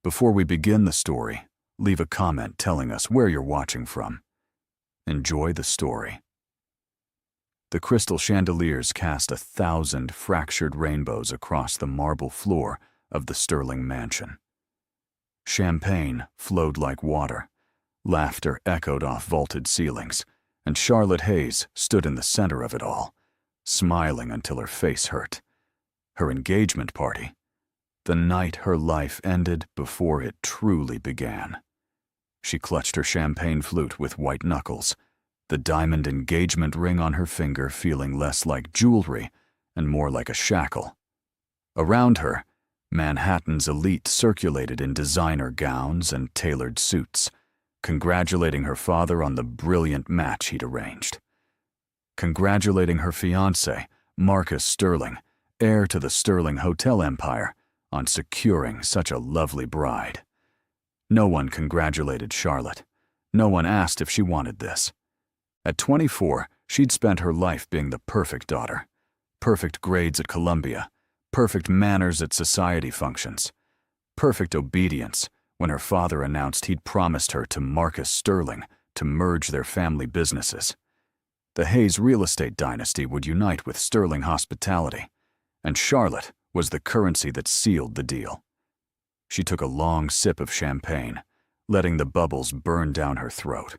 Before we begin the story, leave a comment telling us where you're watching from. Enjoy the story. The crystal chandeliers cast 1,000 fractured rainbows across the marble floor of the Sterling mansion. Champagne flowed like water, laughter echoed off vaulted ceilings, and Charlotte Hayes stood in the center of it all, smiling until her face hurt. Her engagement party, the night her life ended before it truly began. She clutched her champagne flute with white knuckles, the diamond engagement ring on her finger feeling less like jewelry and more like a shackle. Around her, Manhattan's elite circulated in designer gowns and tailored suits, congratulating her father on the brilliant match he'd arranged. Congratulating her fiancé, Marcus Sterling, heir to the Sterling hotel empire, on securing such a lovely bride. No one congratulated Charlotte. No one asked if she wanted this. At 24, she'd spent her life being the perfect daughter. Perfect grades at Columbia, perfect manners at society functions, perfect obedience when her father announced he'd promised her to Marcus Sterling to merge their family businesses. The Hayes real estate dynasty would unite with Sterling hospitality, and Charlotte was the currency that sealed the deal. She took a long sip of champagne, letting the bubbles burn down her throat.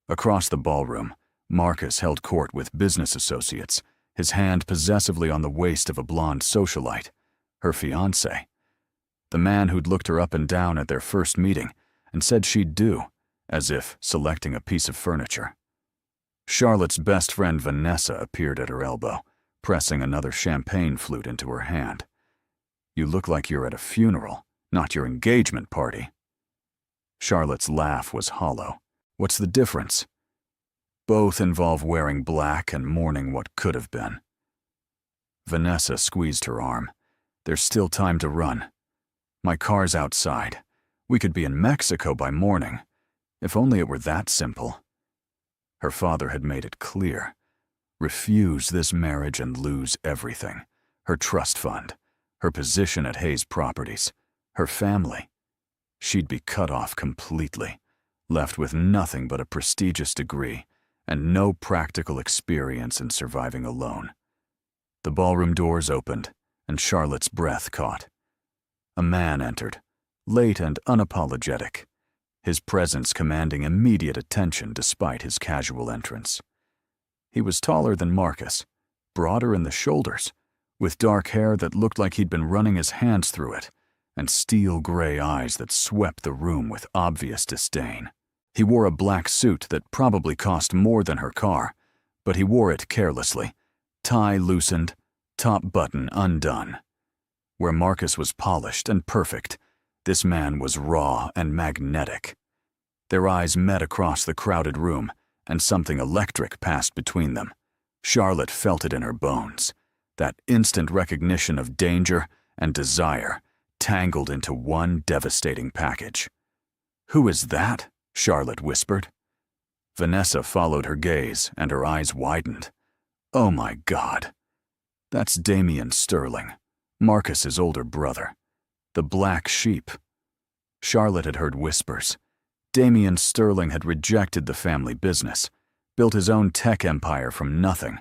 Across the ballroom, Marcus held court with business associates, his hand possessively on the waist of a blonde socialite, her fiancé, the man who'd looked her up and down at their first meeting and said she'd do, as if selecting a piece of furniture. Charlotte's best friend Vanessa appeared at her elbow, pressing another champagne flute into her hand. "You look like you're at a funeral, not your engagement party." Charlotte's laugh was hollow. What's the difference? Both involve wearing black and mourning what could have been. Vanessa squeezed her arm. "There's still time to run. My car's outside. We could be in Mexico by morning. If only it were that simple." Her father had made it clear. Refuse this marriage and lose everything. Her trust fund, her position at Hayes Properties, her family. She'd be cut off completely, left with nothing but a prestigious degree and no practical experience in surviving alone. The ballroom doors opened, and Charlotte's breath caught. A man entered, late and unapologetic, his presence commanding immediate attention despite his casual entrance. He was taller than Marcus, broader in the shoulders, with dark hair that looked like he'd been running his hands through it, and steel gray eyes that swept the room with obvious disdain. He wore a black suit that probably cost more than her car, but he wore it carelessly, tie loosened, top button undone. Where Marcus was polished and perfect, this man was raw and magnetic. Their eyes met across the crowded room, and something electric passed between them. Charlotte felt it in her bones, that instant recognition of danger and desire tangled into one devastating package. "Who is that?" Charlotte whispered. Vanessa followed her gaze, and her eyes widened. "Oh my God. That's Damian Sterling, Marcus's older brother. The black sheep." Charlotte had heard whispers. Damian Sterling had rejected the family business, built his own tech empire from nothing,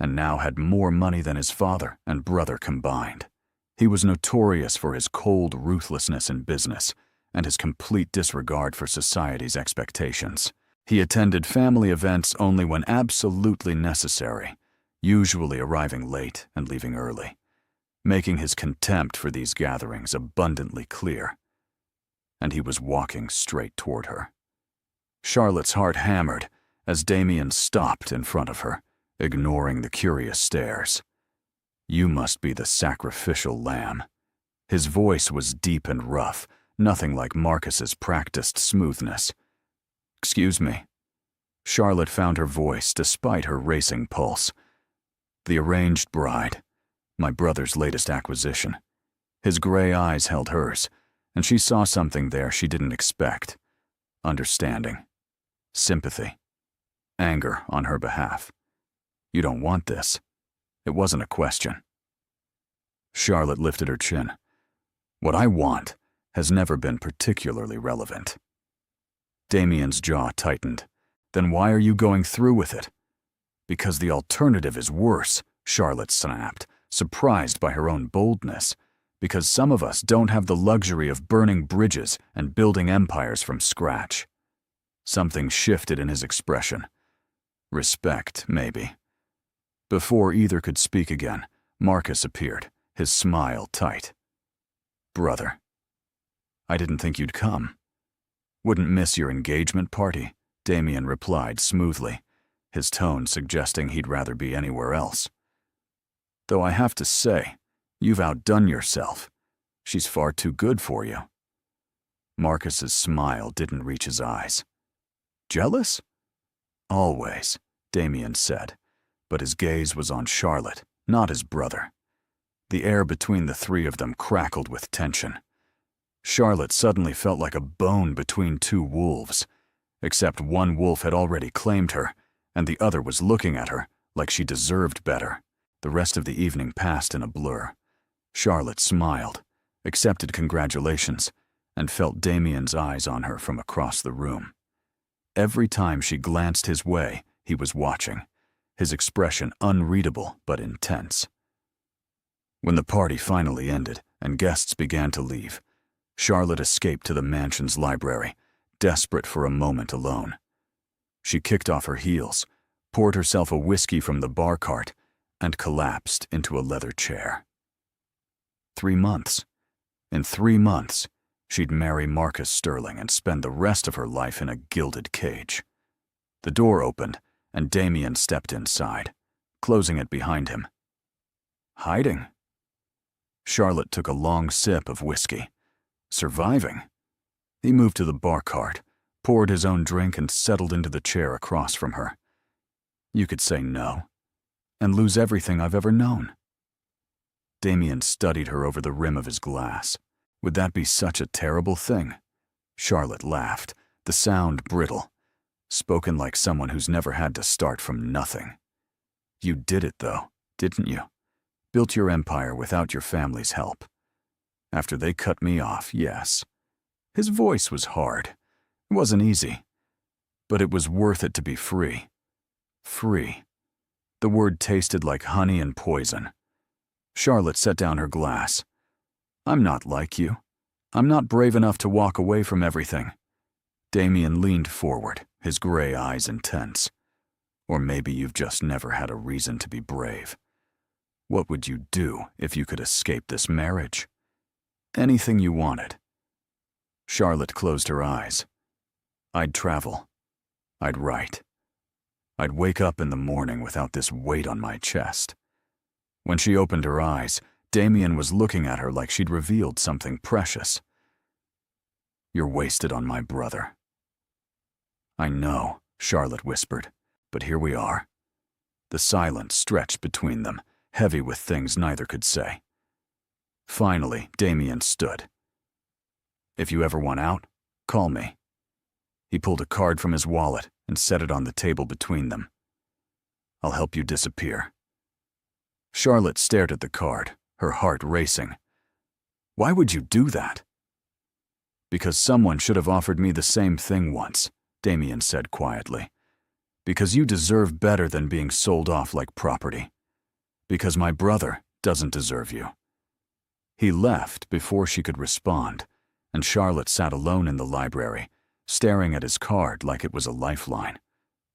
and now had more money than his father and brother combined. He was notorious for his cold ruthlessness in business and his complete disregard for society's expectations. He attended family events only when absolutely necessary, usually arriving late and leaving early, making his contempt for these gatherings abundantly clear. And he was walking straight toward her. Charlotte's heart hammered as Damian stopped in front of her, ignoring the curious stares. "You must be the sacrificial lamb." His voice was deep and rough, nothing like Marcus's practiced smoothness. "Excuse me." Charlotte found her voice despite her racing pulse. "The arranged bride, my brother's latest acquisition." His gray eyes held hers, and she saw something there she didn't expect. Understanding, sympathy, anger on her behalf. "You don't want this." It wasn't a question. Charlotte lifted her chin. "What I want has never been particularly relevant. Damien's jaw tightened. Then why are you going through with it? Because the alternative is worse, Charlotte snapped, surprised by her own boldness. Because some of us don't have the luxury of burning bridges and building empires from scratch. Something shifted in his expression. Respect, maybe. Before either could speak again, Marcus appeared, his smile tight. Brother. I didn't think you'd come. Wouldn't miss your engagement party, Damien replied smoothly, his tone suggesting he'd rather be anywhere else. Though I have to say, you've outdone yourself. She's far too good for you. Marcus's smile didn't reach his eyes. Jealous? Always, Damien said, but his gaze was on Charlotte, not his brother. The air between the three of them crackled with tension. Charlotte suddenly felt like a bone between two wolves, except one wolf had already claimed her, and the other was looking at her like she deserved better. The rest of the evening passed in a blur. Charlotte smiled, accepted congratulations, and felt Damien's eyes on her from across the room. Every time she glanced his way, he was watching, his expression unreadable but intense. When the party finally ended and guests began to leave, Charlotte escaped to the mansion's library, desperate for a moment alone. She kicked off her heels, poured herself a whiskey from the bar cart, and collapsed into a leather chair. 3 months. In 3 months, she'd marry Marcus Sterling and spend the rest of her life in a gilded cage. The door opened, and Damien stepped inside, closing it behind him. Hiding? Charlotte took a long sip of whiskey. Surviving? He moved to the bar cart, poured his own drink, and settled into the chair across from her. You could say no, and lose everything I've ever known. Damien studied her over the rim of his glass. Would that be such a terrible thing? Charlotte laughed, the sound brittle, spoken like someone who's never had to start from nothing. You did it, though, didn't you? Built your empire without your family's help. After they cut me off, yes. His voice was hard. It wasn't easy. But it was worth it to be free. Free. The word tasted like honey and poison. Charlotte set down her glass. I'm not like you. I'm not brave enough to walk away from everything. Damien leaned forward, his gray eyes intense. Or maybe you've just never had a reason to be brave. What would you do if you could escape this marriage? Anything you wanted. Charlotte closed her eyes. I'd travel. I'd write. I'd wake up in the morning without this weight on my chest. When she opened her eyes, Damien was looking at her like she'd revealed something precious. You're wasted on my brother. I know, Charlotte whispered, but here we are. The silence stretched between them, heavy with things neither could say. Finally, Damien stood. If you ever want out, call me. He pulled a card from his wallet and set it on the table between them. I'll help you disappear. Charlotte stared at the card, her heart racing. Why would you do that? Because someone should have offered me the same thing once, Damien said quietly. Because you deserve better than being sold off like property. Because my brother doesn't deserve you. He left before she could respond, and Charlotte sat alone in the library, staring at his card like it was a lifeline,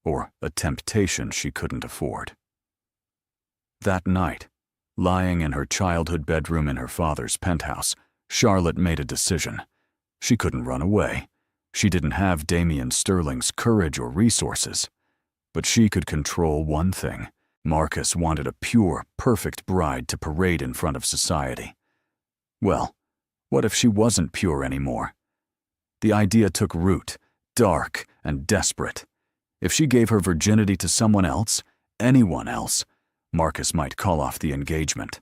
or a temptation she couldn't afford. That night, lying in her childhood bedroom in her father's penthouse, Charlotte made a decision. She couldn't run away. She didn't have Damien Sterling's courage or resources. But she could control one thing. Marcus wanted a pure, perfect bride to parade in front of society. Well, what if she wasn't pure anymore? The idea took root, dark and desperate. If she gave her virginity to someone else, anyone else, Marcus might call off the engagement.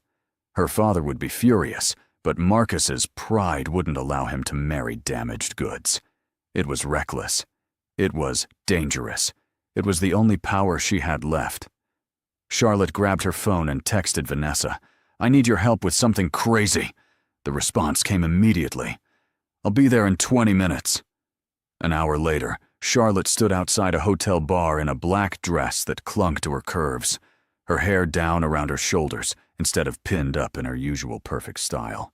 Her father would be furious, but Marcus's pride wouldn't allow him to marry damaged goods. It was reckless. It was dangerous. It was the only power she had left. Charlotte grabbed her phone and texted Vanessa, I need your help with something crazy. The response came immediately. I'll be there in 20 minutes. An hour later, Charlotte stood outside a hotel bar in a black dress that clung to her curves, her hair down around her shoulders instead of pinned up in her usual perfect style.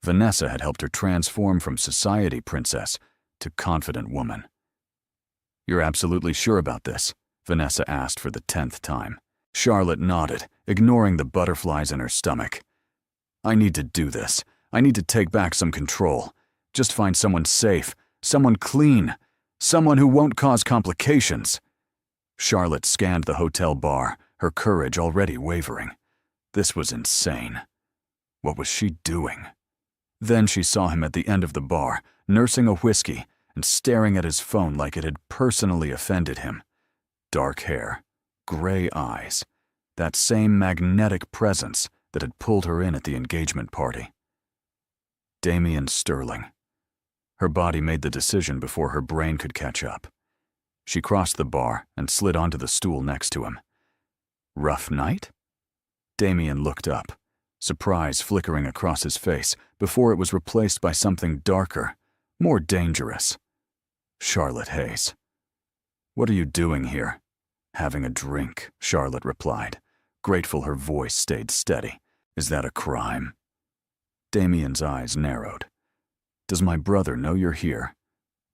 Vanessa had helped her transform from society princess to confident woman. "You're absolutely sure about this?" Vanessa asked for the 10th time. Charlotte nodded, ignoring the butterflies in her stomach. "I need to do this. I need to take back some control. Just find someone safe, someone clean, someone who won't cause complications." Charlotte scanned the hotel bar, her courage already wavering. This was insane. What was she doing? Then she saw him at the end of the bar, nursing a whiskey and staring at his phone like it had personally offended him. Dark hair, gray eyes, that same magnetic presence that had pulled her in at the engagement party. Damien Sterling. Her body made the decision before her brain could catch up. She crossed the bar and slid onto the stool next to him. Rough night? Damien looked up, surprise flickering across his face before it was replaced by something darker, more dangerous. Charlotte Hayes. "What are you doing here?" "Having a drink," Charlotte replied, grateful her voice stayed steady. "Is that a crime?" Damien's eyes narrowed. "Does my brother know you're here?"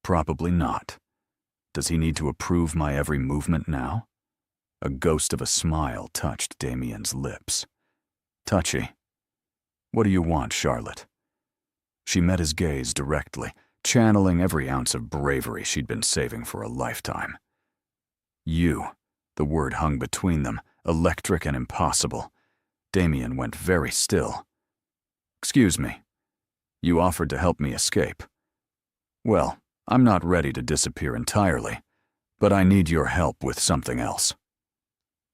"Probably not." "Does he need to approve my every movement now?" A ghost of a smile touched Damien's lips. "Touchy. What do you want, Charlotte?" She met his gaze directly, channeling every ounce of bravery she'd been saving for a lifetime. "You." The word hung between them, electric and impossible. Damien went very still. "Excuse me. You offered to help me escape. Well, I'm not ready to disappear entirely, but I need your help with something else."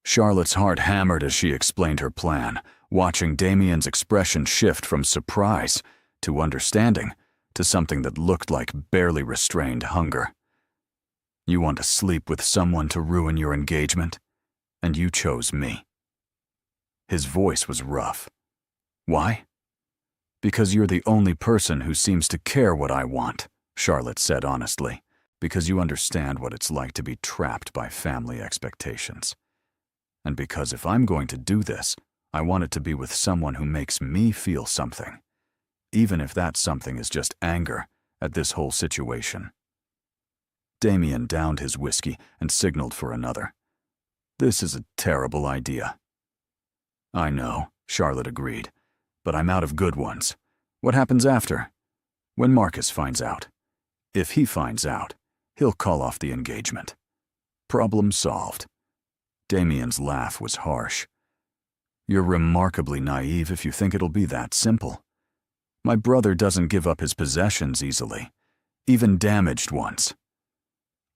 Charlotte's heart hammered as she explained her plan, watching Damien's expression shift from surprise to understanding to something that looked like barely restrained hunger. "You want to sleep with someone to ruin your engagement? And you chose me." His voice was rough. "Why?" "Because you're the only person who seems to care what I want," Charlotte said honestly. "Because you understand what it's like to be trapped by family expectations. And because if I'm going to do this, I want it to be with someone who makes me feel something, even if that something is just anger at this whole situation." Damien downed his whiskey and signaled for another. "This is a terrible idea." "I know," Charlotte agreed, "but I'm out of good ones. What happens after? When Marcus finds out? If he finds out, he'll call off the engagement. Problem solved." Damien's laugh was harsh. "You're remarkably naive if you think it'll be that simple. My brother doesn't give up his possessions easily, even damaged ones."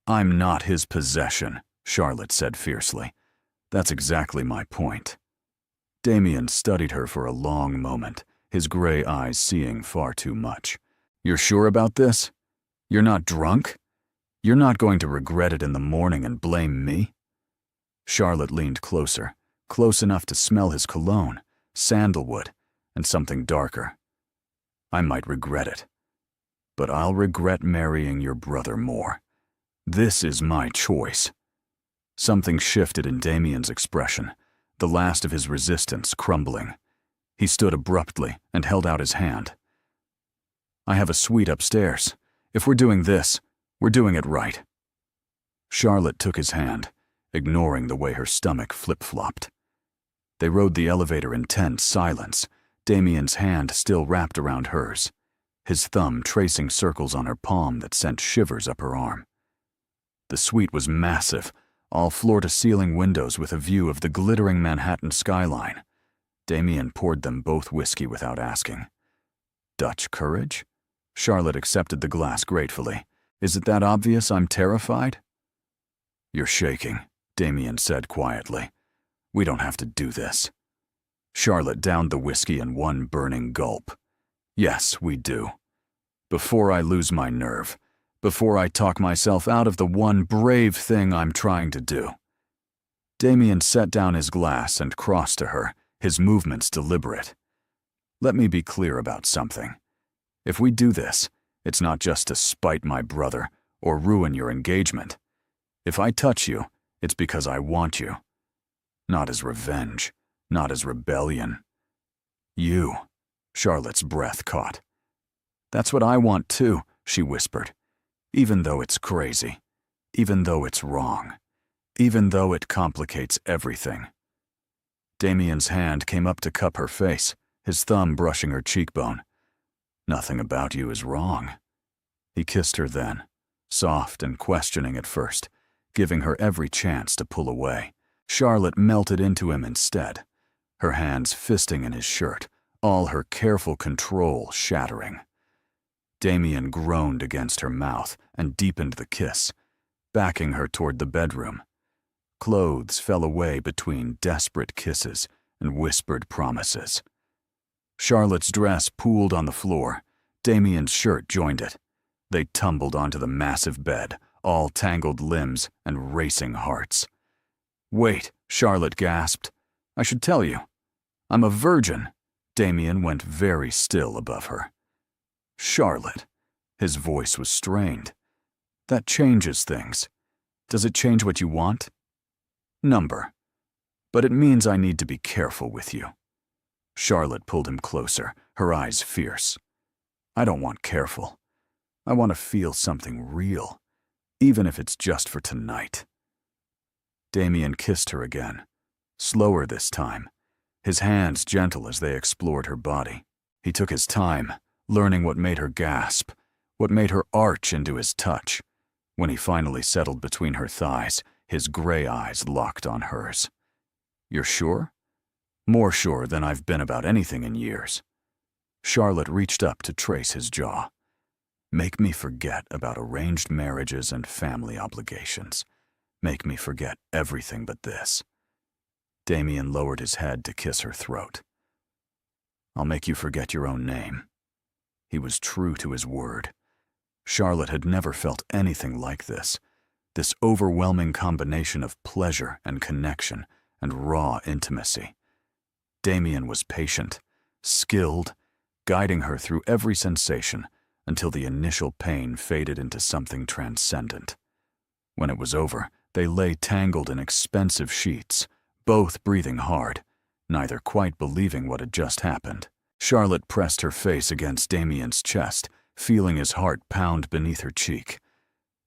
"I'm not his possession," Charlotte said fiercely. "That's exactly my point." Damien studied her for a long moment, his gray eyes seeing far too much. "You're sure about this? You're not drunk? You're not going to regret it in the morning and blame me?" Charlotte leaned closer, close enough to smell his cologne, sandalwood, and something darker. "I might regret it, but I'll regret marrying your brother more. This is my choice." Something shifted in Damien's expression, the last of his resistance crumbling. He stood abruptly and held out his hand. "I have a suite upstairs. If we're doing this, we're doing it right." Charlotte took his hand, ignoring the way her stomach flip-flopped. They rode the elevator in tense silence, Damien's hand still wrapped around hers, his thumb tracing circles on her palm that sent shivers up her arm. The suite was massive, all floor-to-ceiling windows with a view of the glittering Manhattan skyline. Damien poured them both whiskey without asking. "Dutch courage?" Charlotte accepted the glass gratefully. "Is it that obvious I'm terrified?" "You're shaking," Damien said quietly. "We don't have to do this." Charlotte downed the whiskey in one burning gulp. "Yes, we do. Before I lose my nerve. Before I talk myself out of the one brave thing I'm trying to do." Damien set down his glass and crossed to her, his movements deliberate. "Let me be clear about something. If we do this, It's not just to spite my brother or ruin your engagement. If I touch you, it's because I want you. Not as revenge, not as rebellion. You, Charlotte's breath caught. That's what I want too, she whispered. Even though it's crazy, even though it's wrong, even though it complicates everything. Damien's hand came up to cup her face, his thumb brushing her cheekbone. Nothing about you is wrong. He kissed her then, soft and questioning at first, giving her every chance to pull away. Charlotte melted into him instead, her hands fisting in his shirt, all her careful control shattering. Damien groaned against her mouth and deepened the kiss, backing her toward the bedroom. Clothes fell away between desperate kisses and whispered promises. Charlotte's dress pooled on the floor. Damien's shirt joined it. They tumbled onto the massive bed, all tangled limbs and racing hearts. "Wait," Charlotte gasped. "I should tell you. I'm a virgin." Damien went very still above her. "Charlotte." His voice was strained. "That changes things. Does it change what you want?" "Number. But it means I need to be careful with you." Charlotte pulled him closer, her eyes fierce. "I don't want careful. I want to feel something real, even if it's just for tonight." Damien kissed her again, slower this time, his hands gentle as they explored her body. He took his time, learning what made her gasp, what made her arch into his touch. When he finally settled between her thighs, his gray eyes locked on hers. "You're sure?" "More sure than I've been about anything in years." Charlotte reached up to trace his jaw. "Make me forget about arranged marriages and family obligations. Make me forget everything but this." Damien lowered his head to kiss her throat. "I'll make you forget your own name." He was true to his word. Charlotte had never felt anything like this overwhelming combination of pleasure and connection and raw intimacy. Damien was patient, skilled, guiding her through every sensation until the initial pain faded into something transcendent. When it was over, they lay tangled in expensive sheets, both breathing hard, neither quite believing what had just happened. Charlotte pressed her face against Damien's chest, feeling his heart pound beneath her cheek.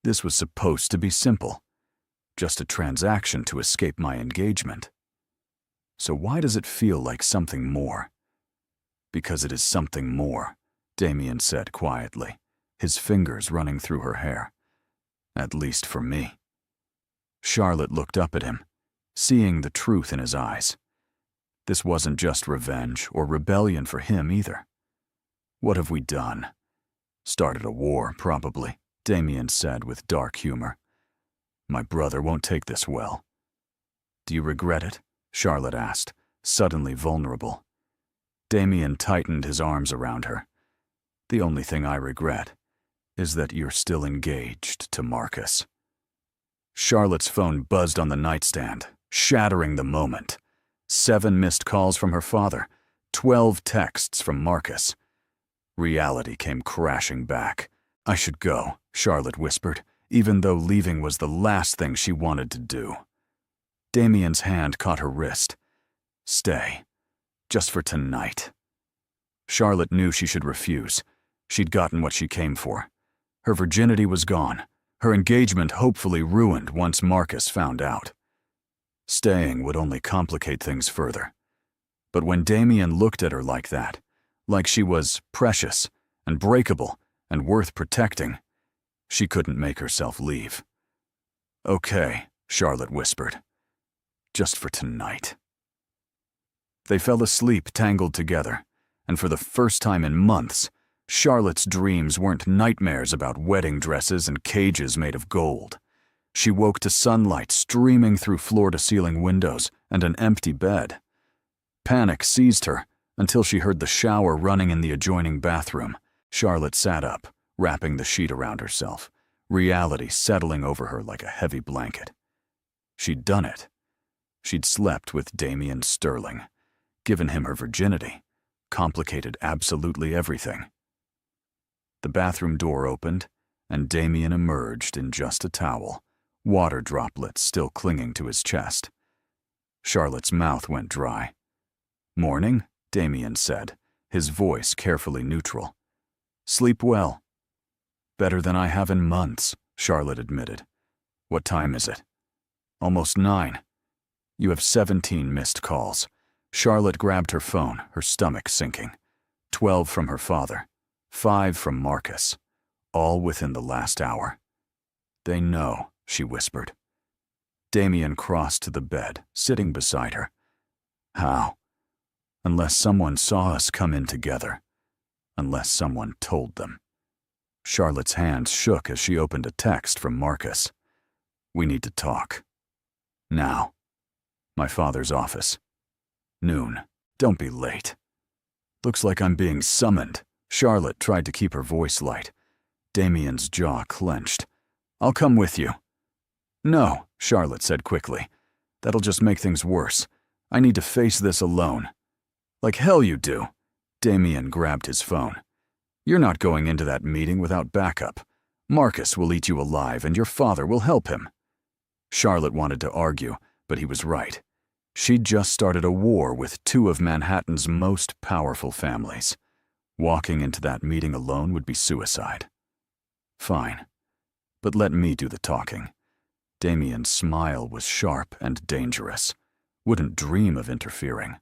This was supposed to be simple, just a transaction to escape my engagement. So why does it feel like something more? "Because it is something more," Damien said quietly, his fingers running through her hair. "At least for me." Charlotte looked up at him, seeing the truth in his eyes. This wasn't just revenge or rebellion for him either. "What have we done?" "Started a war, probably," Damien said with dark humor. "My brother won't take this well." "Do you regret it?" Charlotte asked, suddenly vulnerable. Damien tightened his arms around her. "The only thing I regret is that you're still engaged to Marcus." Charlotte's phone buzzed on the nightstand, shattering the moment. 7 missed calls from her father, 12 texts from Marcus. Reality came crashing back. "I should go," Charlotte whispered, even though leaving was the last thing she wanted to do. Damien's hand caught her wrist. "Stay. Just for tonight." Charlotte knew she should refuse. She'd gotten what she came for. Her virginity was gone, her engagement hopefully ruined once Marcus found out. Staying would only complicate things further. But when Damien looked at her like that, like she was precious and breakable and worth protecting, she couldn't make herself leave. "Okay," Charlotte whispered. "Just for tonight." They fell asleep tangled together, and for the first time in months, Charlotte's dreams weren't nightmares about wedding dresses and cages made of gold. She woke to sunlight streaming through floor-to-ceiling windows and an empty bed. Panic seized her until she heard the shower running in the adjoining bathroom. Charlotte sat up, wrapping the sheet around herself, reality settling over her like a heavy blanket. She'd done it. She'd slept with Damien Sterling, given him her virginity, complicated absolutely everything. The bathroom door opened, and Damien emerged in just a towel, water droplets still clinging to his chest. Charlotte's mouth went dry. "Morning," Damien said, his voice carefully neutral. "Sleep well." "Better than I have in months," Charlotte admitted. "What time is it?" "Almost 9. "You have 17 missed calls." Charlotte grabbed her phone, her stomach sinking. 12 from her father, 5 from Marcus, all within the last hour. "They know," she whispered. Damien crossed to the bed, sitting beside her. "How?" "Unless someone saw us come in together. Unless someone told them." Charlotte's hands shook as she opened a text from Marcus. "We need to talk. Now. My father's office. Noon. Don't be late." "Looks like I'm being summoned." Charlotte tried to keep her voice light. Damien's jaw clenched. "I'll come with you." "No," Charlotte said quickly. "That'll just make things worse. I need to face this alone." "Like hell you do." Damien grabbed his phone. "You're not going into that meeting without backup. Marcus will eat you alive and your father will help him." Charlotte wanted to argue, but he was right. She'd just started a war with 2 of Manhattan's most powerful families. Walking into that meeting alone would be suicide. "Fine. But let me do the talking." Damien's smile was sharp and dangerous. Wouldn't dream of interfering.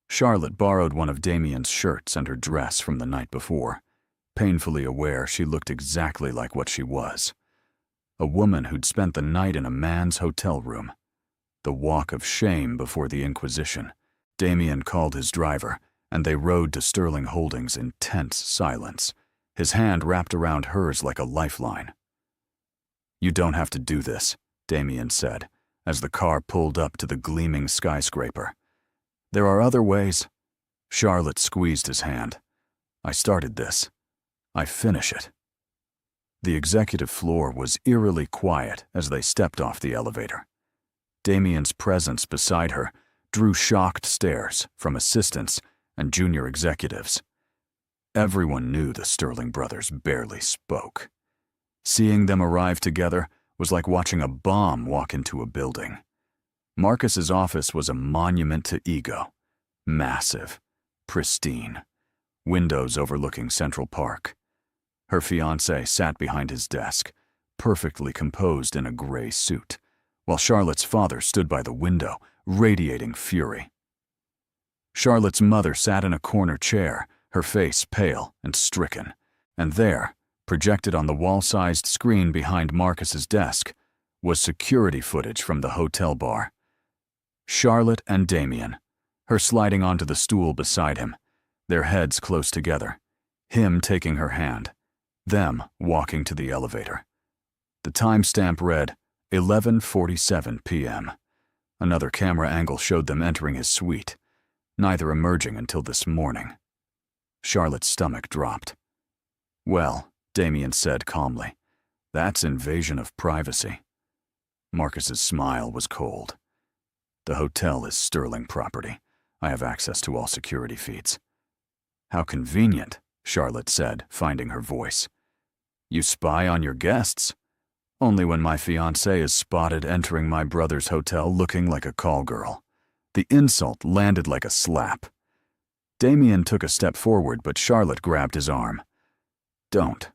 Charlotte borrowed one of Damien's shirts and her dress from the night before, painfully aware she looked exactly like what she was. A woman who'd spent the night in a man's hotel room. The walk of shame before the Inquisition. Damien called his driver, and they rode to Sterling Holdings in tense silence, his hand wrapped around hers like a lifeline. "You don't have to do this," Damien said, as the car pulled up to the gleaming skyscraper. "There are other ways." Charlotte squeezed his hand. "I started this. I finish it." The executive floor was eerily quiet as they stepped off the elevator. Damien's presence beside her drew shocked stares from assistants and junior executives. Everyone knew the Sterling brothers barely spoke. Seeing them arrive together was like watching a bomb walk into a building. Marcus's office was a monument to ego. Massive, pristine, windows overlooking Central Park. Her fiancé sat behind his desk, perfectly composed in a gray suit, while Charlotte's father stood by the window, radiating fury. Charlotte's mother sat in a corner chair, her face pale and stricken, and there, projected on the wall-sized screen behind Marcus's desk, was security footage from the hotel bar. Charlotte and Damien, her sliding onto the stool beside him, their heads close together, him taking her hand, them walking to the elevator. The timestamp read 11:47 p.m. Another camera angle showed them entering his suite, neither emerging until this morning. Charlotte's stomach dropped. "Well," Damien said calmly, "that's invasion of privacy." Marcus's smile was cold. "The hotel is Sterling property. I have access to all security feeds." "How convenient," Charlotte said, finding her voice. "You spy on your guests?" "Only when my fiancée is spotted entering my brother's hotel looking like a call girl." The insult landed like a slap. Damien took a step forward, but Charlotte grabbed his arm. "Don't.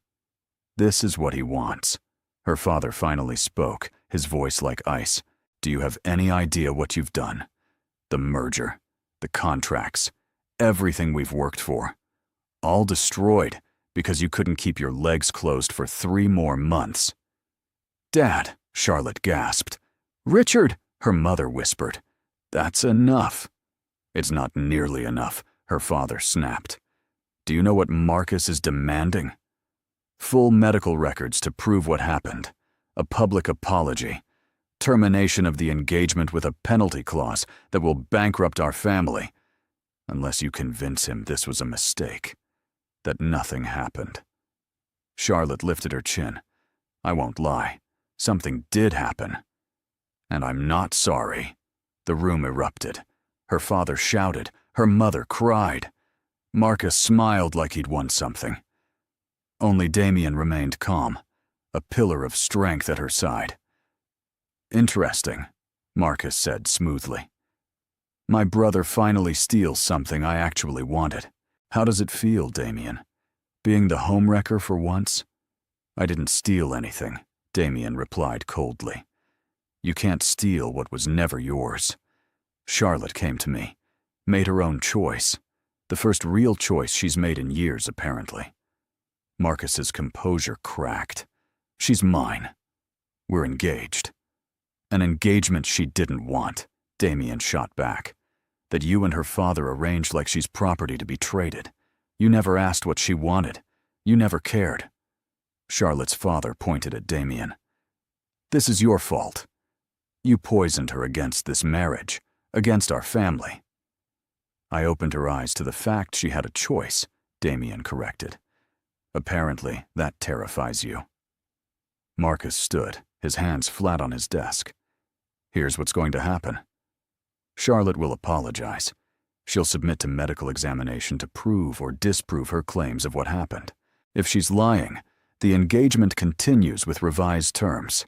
This is what he wants." Her father finally spoke, his voice like ice. "Do you have any idea what you've done? The merger, the contracts, everything we've worked for. All destroyed because you couldn't keep your legs closed for 3 more months." "Dad," Charlotte gasped. "Richard," her mother whispered. "That's enough." "It's not nearly enough," her father snapped. "Do you know what Marcus is demanding? Full medical records to prove what happened, a public apology, termination of the engagement with a penalty clause that will bankrupt our family, unless you convince him this was a mistake, that nothing happened." Charlotte lifted her chin. "I won't lie. Something did happen. And I'm not sorry." The room erupted. Her father shouted. Her mother cried. Marcus smiled like he'd won something. Only Damien remained calm, a pillar of strength at her side. "Interesting," Marcus said smoothly. "My brother finally steals something I actually wanted. How does it feel, Damien? Being the homewrecker for once?" "I didn't steal anything," Damien replied coldly. "You can't steal what was never yours. Charlotte came to me, made her own choice, the first real choice she's made in years, apparently." Marcus's composure cracked. "She's mine. We're engaged." "An engagement she didn't want," Damien shot back. "That you and her father arranged like she's property to be traded. You never asked what she wanted. You never cared." Charlotte's father pointed at Damien. "This is your fault. You poisoned her against this marriage, against our family." "I opened her eyes to the fact she had a choice," Damien corrected. "Apparently, that terrifies you." Marcus stood, his hands flat on his desk. "Here's what's going to happen. Charlotte will apologize. She'll submit to medical examination to prove or disprove her claims of what happened. If she's lying, the engagement continues with revised terms.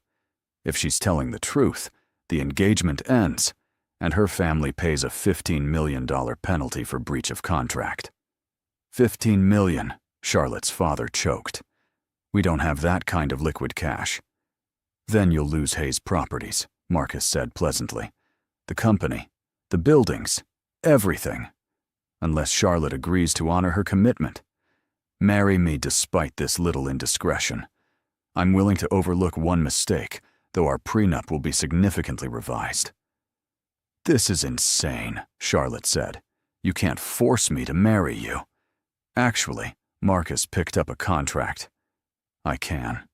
If she's telling the truth, the engagement ends, and her family pays a $15 million penalty for breach of contract." $15 million, Charlotte's father choked. "We don't have that kind of liquid cash." "Then you'll lose Hayes' properties," Marcus said pleasantly. "The company, the buildings, everything. Unless Charlotte agrees to honor her commitment. Marry me despite this little indiscretion. I'm willing to overlook one mistake, though our prenup will be significantly revised." "This is insane," Charlotte said. "You can't force me to marry you." "Actually," Marcus picked up a contract. "I can.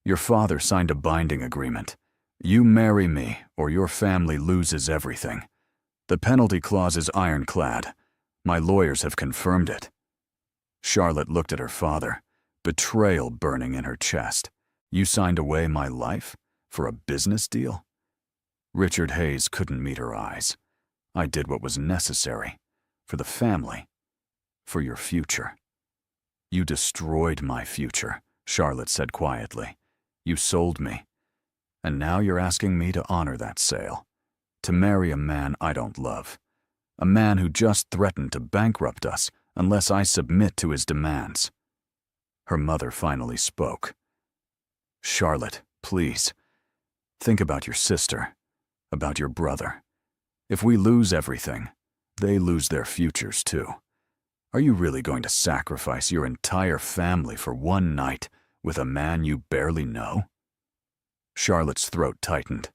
Your father signed a binding agreement. You marry me, or your family loses everything. The penalty clause is ironclad. My lawyers have confirmed it." Charlotte looked at her father, betrayal burning in her chest. "You signed away my life? For a business deal?" Richard Hayes couldn't meet her eyes. "I did what was necessary. For the family. For your future." "You destroyed my future," Charlotte said quietly. "You sold me. And now you're asking me to honor that sale. To marry a man I don't love. A man who just threatened to bankrupt us unless I submit to his demands." Her mother finally spoke. "Charlotte, please. Think about your sister, about your brother. If we lose everything, they lose their futures too. Are you really going to sacrifice your entire family for one night with a man you barely know?" Charlotte's throat tightened.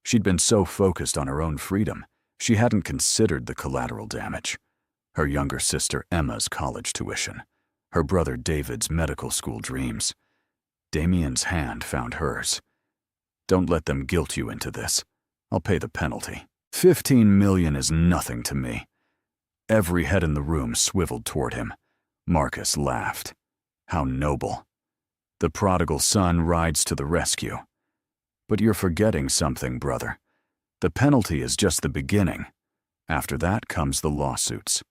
She'd been so focused on her own freedom, she hadn't considered the collateral damage. Her younger sister Emma's college tuition, her brother David's medical school dreams. Damien's hand found hers. "Don't let them guilt you into this. I'll pay the penalty. $15 million is nothing to me." Every head in the room swiveled toward him. Marcus laughed. How noble. The prodigal son rides to the rescue. "But you're forgetting something, brother. The penalty is just the beginning. After that comes the lawsuits.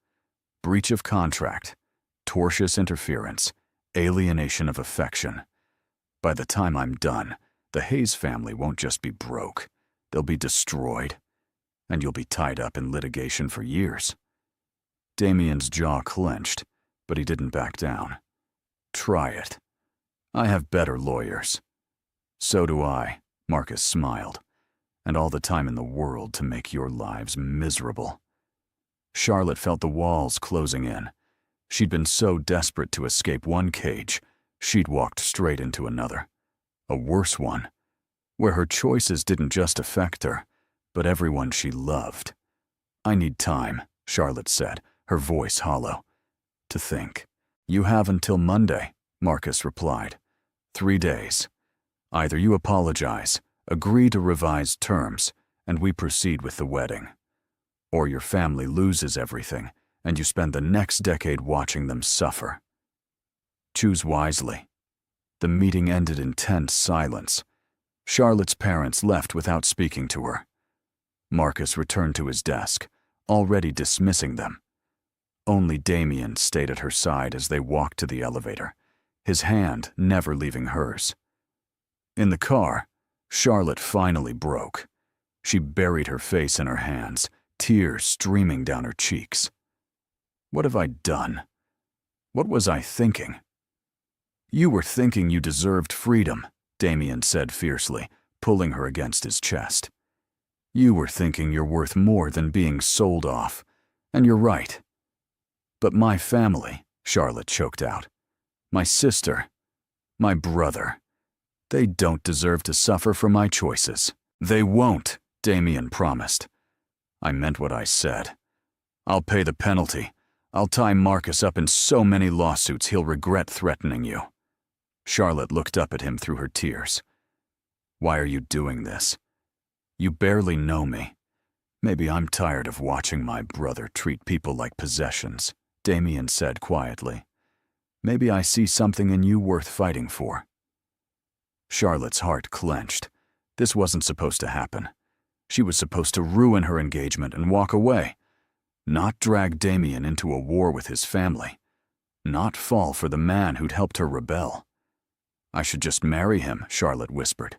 Breach of contract, tortious interference, alienation of affection. By the time I'm done, the Hayes family won't just be broke. They'll be destroyed. And you'll be tied up in litigation for years." Damien's jaw clenched, but he didn't back down. "Try it. I have better lawyers." "So do I," Marcus smiled. "And all the time in the world to make your lives miserable." Charlotte felt the walls closing in. She'd been so desperate to escape one cage, she'd walked straight into another. A worse one, where her choices didn't just affect her, but everyone she loved. "I need time," Charlotte said, her voice hollow. "To think." "You have until Monday," Marcus replied. 3 days. Either you apologize, agree to revised terms, and we proceed with the wedding. Or your family loses everything, and you spend the next decade watching them suffer. Choose wisely." The meeting ended in tense silence. Charlotte's parents left without speaking to her. Marcus returned to his desk, already dismissing them. Only Damien stayed at her side as they walked to the elevator, his hand never leaving hers. In the car, Charlotte finally broke. She buried her face in her hands, tears streaming down her cheeks. What have I done? What was I thinking? You were thinking you deserved freedom, Damien said fiercely, pulling her against his chest. You were thinking you're worth more than being sold off, and you're right. But my family, Charlotte choked out. My sister, my brother, they don't deserve to suffer for my choices. They won't, Damien promised. I meant what I said. I'll pay the penalty. I'll tie Marcus up in so many lawsuits he'll regret threatening you. Charlotte looked up at him through her tears. Why are you doing this? You barely know me. Maybe I'm tired of watching my brother treat people like possessions, Damien said quietly. Maybe I see something in you worth fighting for. Charlotte's heart clenched. This wasn't supposed to happen. She was supposed to ruin her engagement and walk away, not drag Damien into a war with his family, not fall for the man who'd helped her rebel. I should just marry him, Charlotte whispered.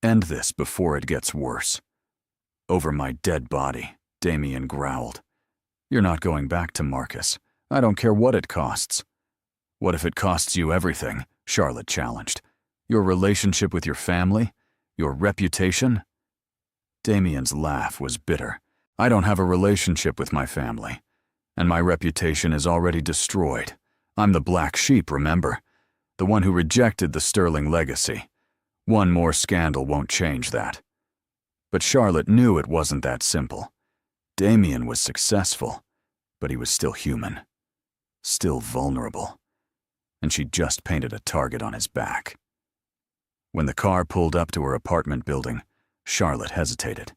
End this before it gets worse. Over my dead body, Damien growled. You're not going back to Marcus. I don't care what it costs. What if it costs you everything? Charlotte challenged. Your relationship with your family? Your reputation? Damien's laugh was bitter. I don't have a relationship with my family, and my reputation is already destroyed. I'm the black sheep, remember? The one who rejected the Sterling legacy. One more scandal won't change that. But Charlotte knew it wasn't that simple. Damien was successful, but he was still human, still vulnerable, and she'd just painted a target on his back. When the car pulled up to her apartment building, Charlotte hesitated.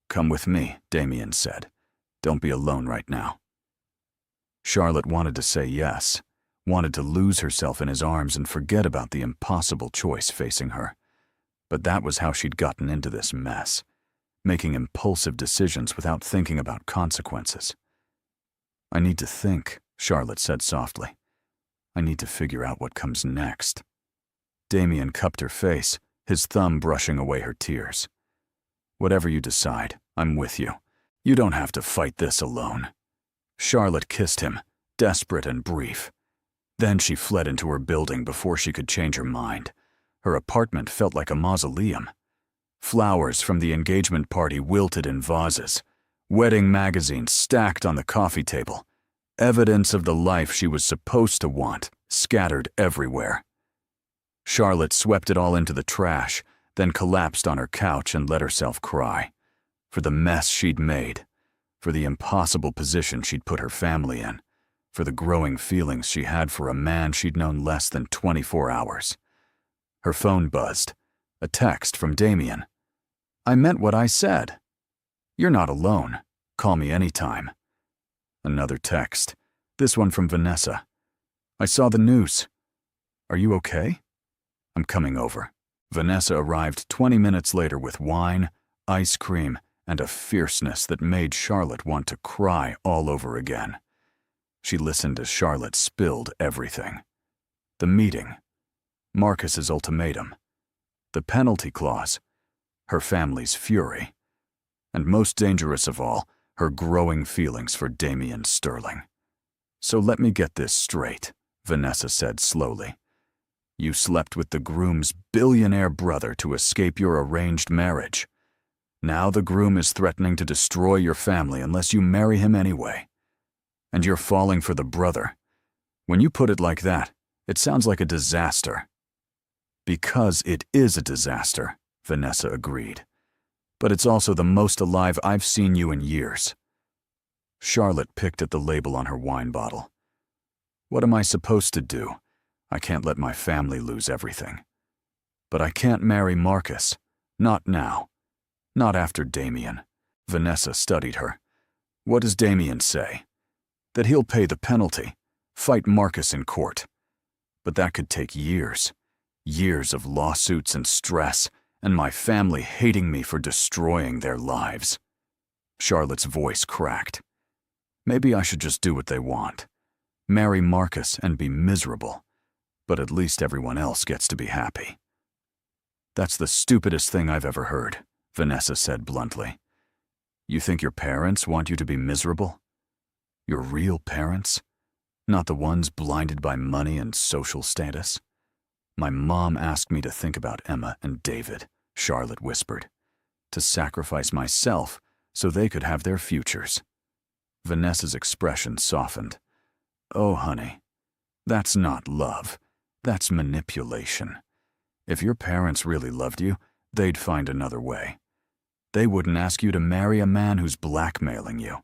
Come with me, Damien said. Don't be alone right now. Charlotte wanted to say yes, wanted to lose herself in his arms and forget about the impossible choice facing her. But that was how she'd gotten into this mess, making impulsive decisions without thinking about consequences. I need to think, Charlotte said softly. I need to figure out what comes next. Damien cupped her face, his thumb brushing away her tears. Whatever you decide, I'm with you. You don't have to fight this alone. Charlotte kissed him, desperate and brief. Then she fled into her building before she could change her mind. Her apartment felt like a mausoleum. Flowers from the engagement party wilted in vases. Wedding magazines stacked on the coffee table. Evidence of the life she was supposed to want, scattered everywhere. Charlotte swept it all into the trash, then collapsed on her couch and let herself cry. For the mess she'd made, for the impossible position she'd put her family in, for the growing feelings she had for a man she'd known less than 24 hours. Her phone buzzed. A text from Damien. I meant what I said. You're not alone. Call me anytime. Another text. This one from Vanessa. I saw the news. Are you okay? I'm coming over. Vanessa arrived 20 minutes later with wine, ice cream, and a fierceness that made Charlotte want to cry all over again. She listened as Charlotte spilled everything. The meeting. Marcus's ultimatum. The penalty clause. Her family's fury. And most dangerous of all, her growing feelings for Damien Sterling. So let me get this straight, Vanessa said slowly. You slept with the groom's billionaire brother to escape your arranged marriage. Now the groom is threatening to destroy your family unless you marry him anyway. And you're falling for the brother. When you put it like that, it sounds like a disaster. Because it is a disaster, Vanessa agreed. But it's also the most alive I've seen you in years. Charlotte picked at the label on her wine bottle. What am I supposed to do? I can't let my family lose everything. But I can't marry Marcus. Not now. Not after Damien. Vanessa studied her. What does Damien say? That he'll pay the penalty, fight Marcus in court. But that could take years. Years of lawsuits and stress, and my family hating me for destroying their lives. Charlotte's voice cracked. Maybe I should just do what they want. Marry Marcus and be miserable. But at least everyone else gets to be happy. That's the stupidest thing I've ever heard, Vanessa said bluntly. You think your parents want you to be miserable? Your real parents? Not the ones blinded by money and social status? My mom asked me to think about Emma and David, Charlotte whispered. To sacrifice myself so they could have their futures. Vanessa's expression softened. Oh, honey, that's not love. That's manipulation. If your parents really loved you, they'd find another way. They wouldn't ask you to marry a man who's blackmailing you.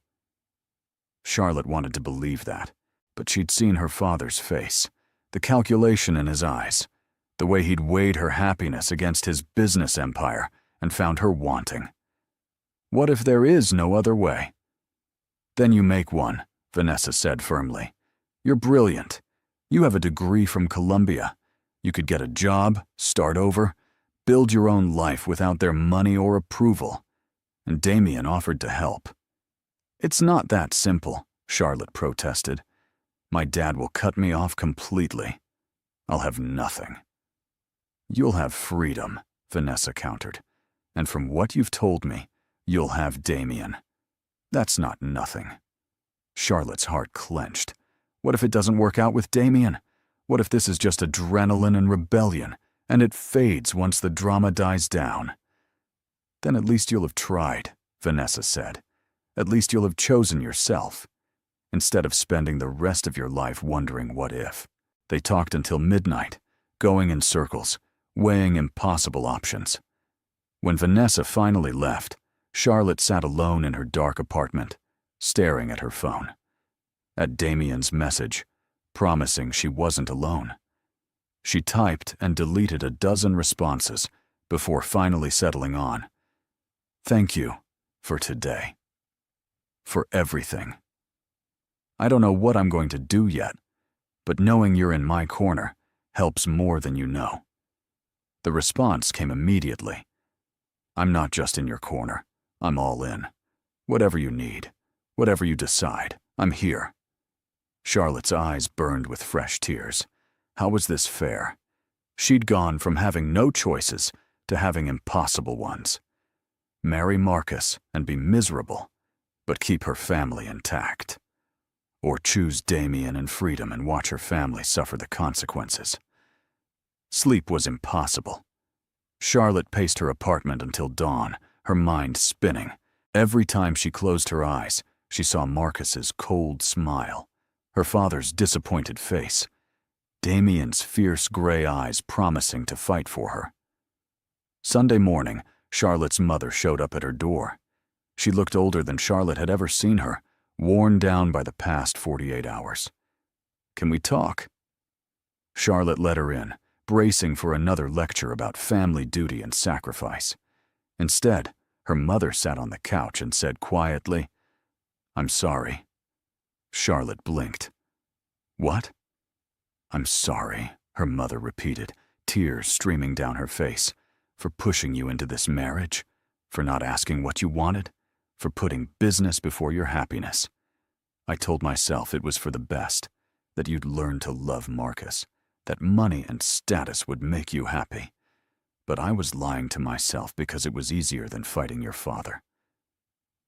Charlotte wanted to believe that, but she'd seen her father's face, the calculation in his eyes, the way he'd weighed her happiness against his business empire and found her wanting. What if there is no other way? Then you make one, Vanessa said firmly. You're brilliant. You have a degree from Columbia. You could get a job, start over, build your own life without their money or approval. And Damien offered to help. It's not that simple, Charlotte protested. My dad will cut me off completely. I'll have nothing. You'll have freedom, Vanessa countered. And from what you've told me, you'll have Damien. That's not nothing. Charlotte's heart clenched. What if it doesn't work out with Damien? What if this is just adrenaline and rebellion, and it fades once the drama dies down? Then at least you'll have tried, Vanessa said. At least you'll have chosen yourself, instead of spending the rest of your life wondering what if. They talked until midnight, going in circles, weighing impossible options. When Vanessa finally left, Charlotte sat alone in her dark apartment, staring at her phone. At Damien's message, promising she wasn't alone. She typed and deleted a dozen responses before finally settling on. Thank you for today. For everything. I don't know what I'm going to do yet, but knowing you're in my corner helps more than you know. The response came immediately. I'm not just in your corner. I'm all in. Whatever you need, whatever you decide, I'm here. Charlotte's eyes burned with fresh tears. How was this fair? She'd gone from having no choices to having impossible ones. Marry Marcus and be miserable, but keep her family intact. Or choose Damien and freedom and watch her family suffer the consequences. Sleep was impossible. Charlotte paced her apartment until dawn, her mind spinning. Every time she closed her eyes, she saw Marcus's cold smile, her father's disappointed face, Damien's fierce gray eyes promising to fight for her. Sunday morning, Charlotte's mother showed up at her door. She looked older than Charlotte had ever seen her, worn down by the past 48 hours. Can we talk? Charlotte let her in, bracing for another lecture about family duty and sacrifice. Instead, her mother sat on the couch and said quietly, I'm sorry. Charlotte blinked. What? I'm sorry, her mother repeated, tears streaming down her face, for pushing you into this marriage, for not asking what you wanted, for putting business before your happiness. I told myself it was for the best, that you'd learn to love Marcus, that money and status would make you happy. But I was lying to myself because it was easier than fighting your father.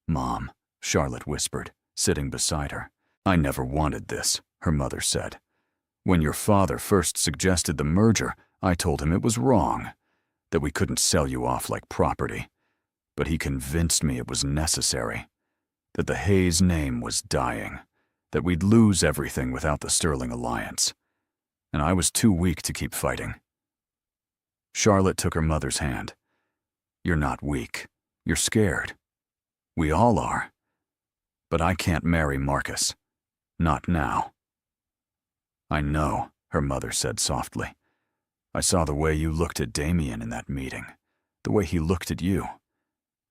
Mom, Charlotte whispered, sitting beside her. I never wanted this, her mother said. When your father first suggested the merger, I told him it was wrong, that we couldn't sell you off like property. But he convinced me it was necessary, that the Hayes name was dying, that we'd lose everything without the Sterling alliance. And I was too weak to keep fighting. Charlotte took her mother's hand. You're not weak. You're scared. We all are. But I can't marry Marcus. Not now. I know, her mother said softly. I saw the way you looked at Damien in that meeting, the way he looked at you.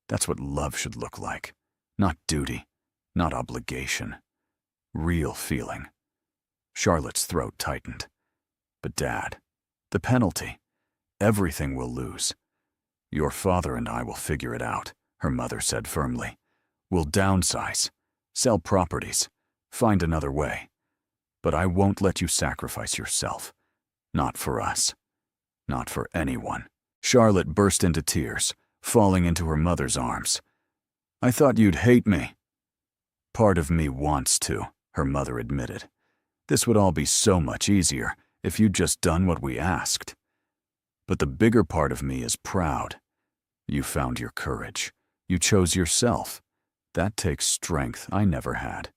That's what love should look like. Not duty, not obligation. Real feeling. Charlotte's throat tightened. But Dad, the penalty. Everything we'll lose. Your father and I will figure it out, her mother said firmly. We'll downsize, sell properties, find another way. But I won't let you sacrifice yourself. Not for us. Not for anyone. Charlotte burst into tears, falling into her mother's arms. I thought you'd hate me. Part of me wants to, her mother admitted. This would all be so much easier if you'd just done what we asked. But the bigger part of me is proud. You found your courage. You chose yourself. That takes strength I never had.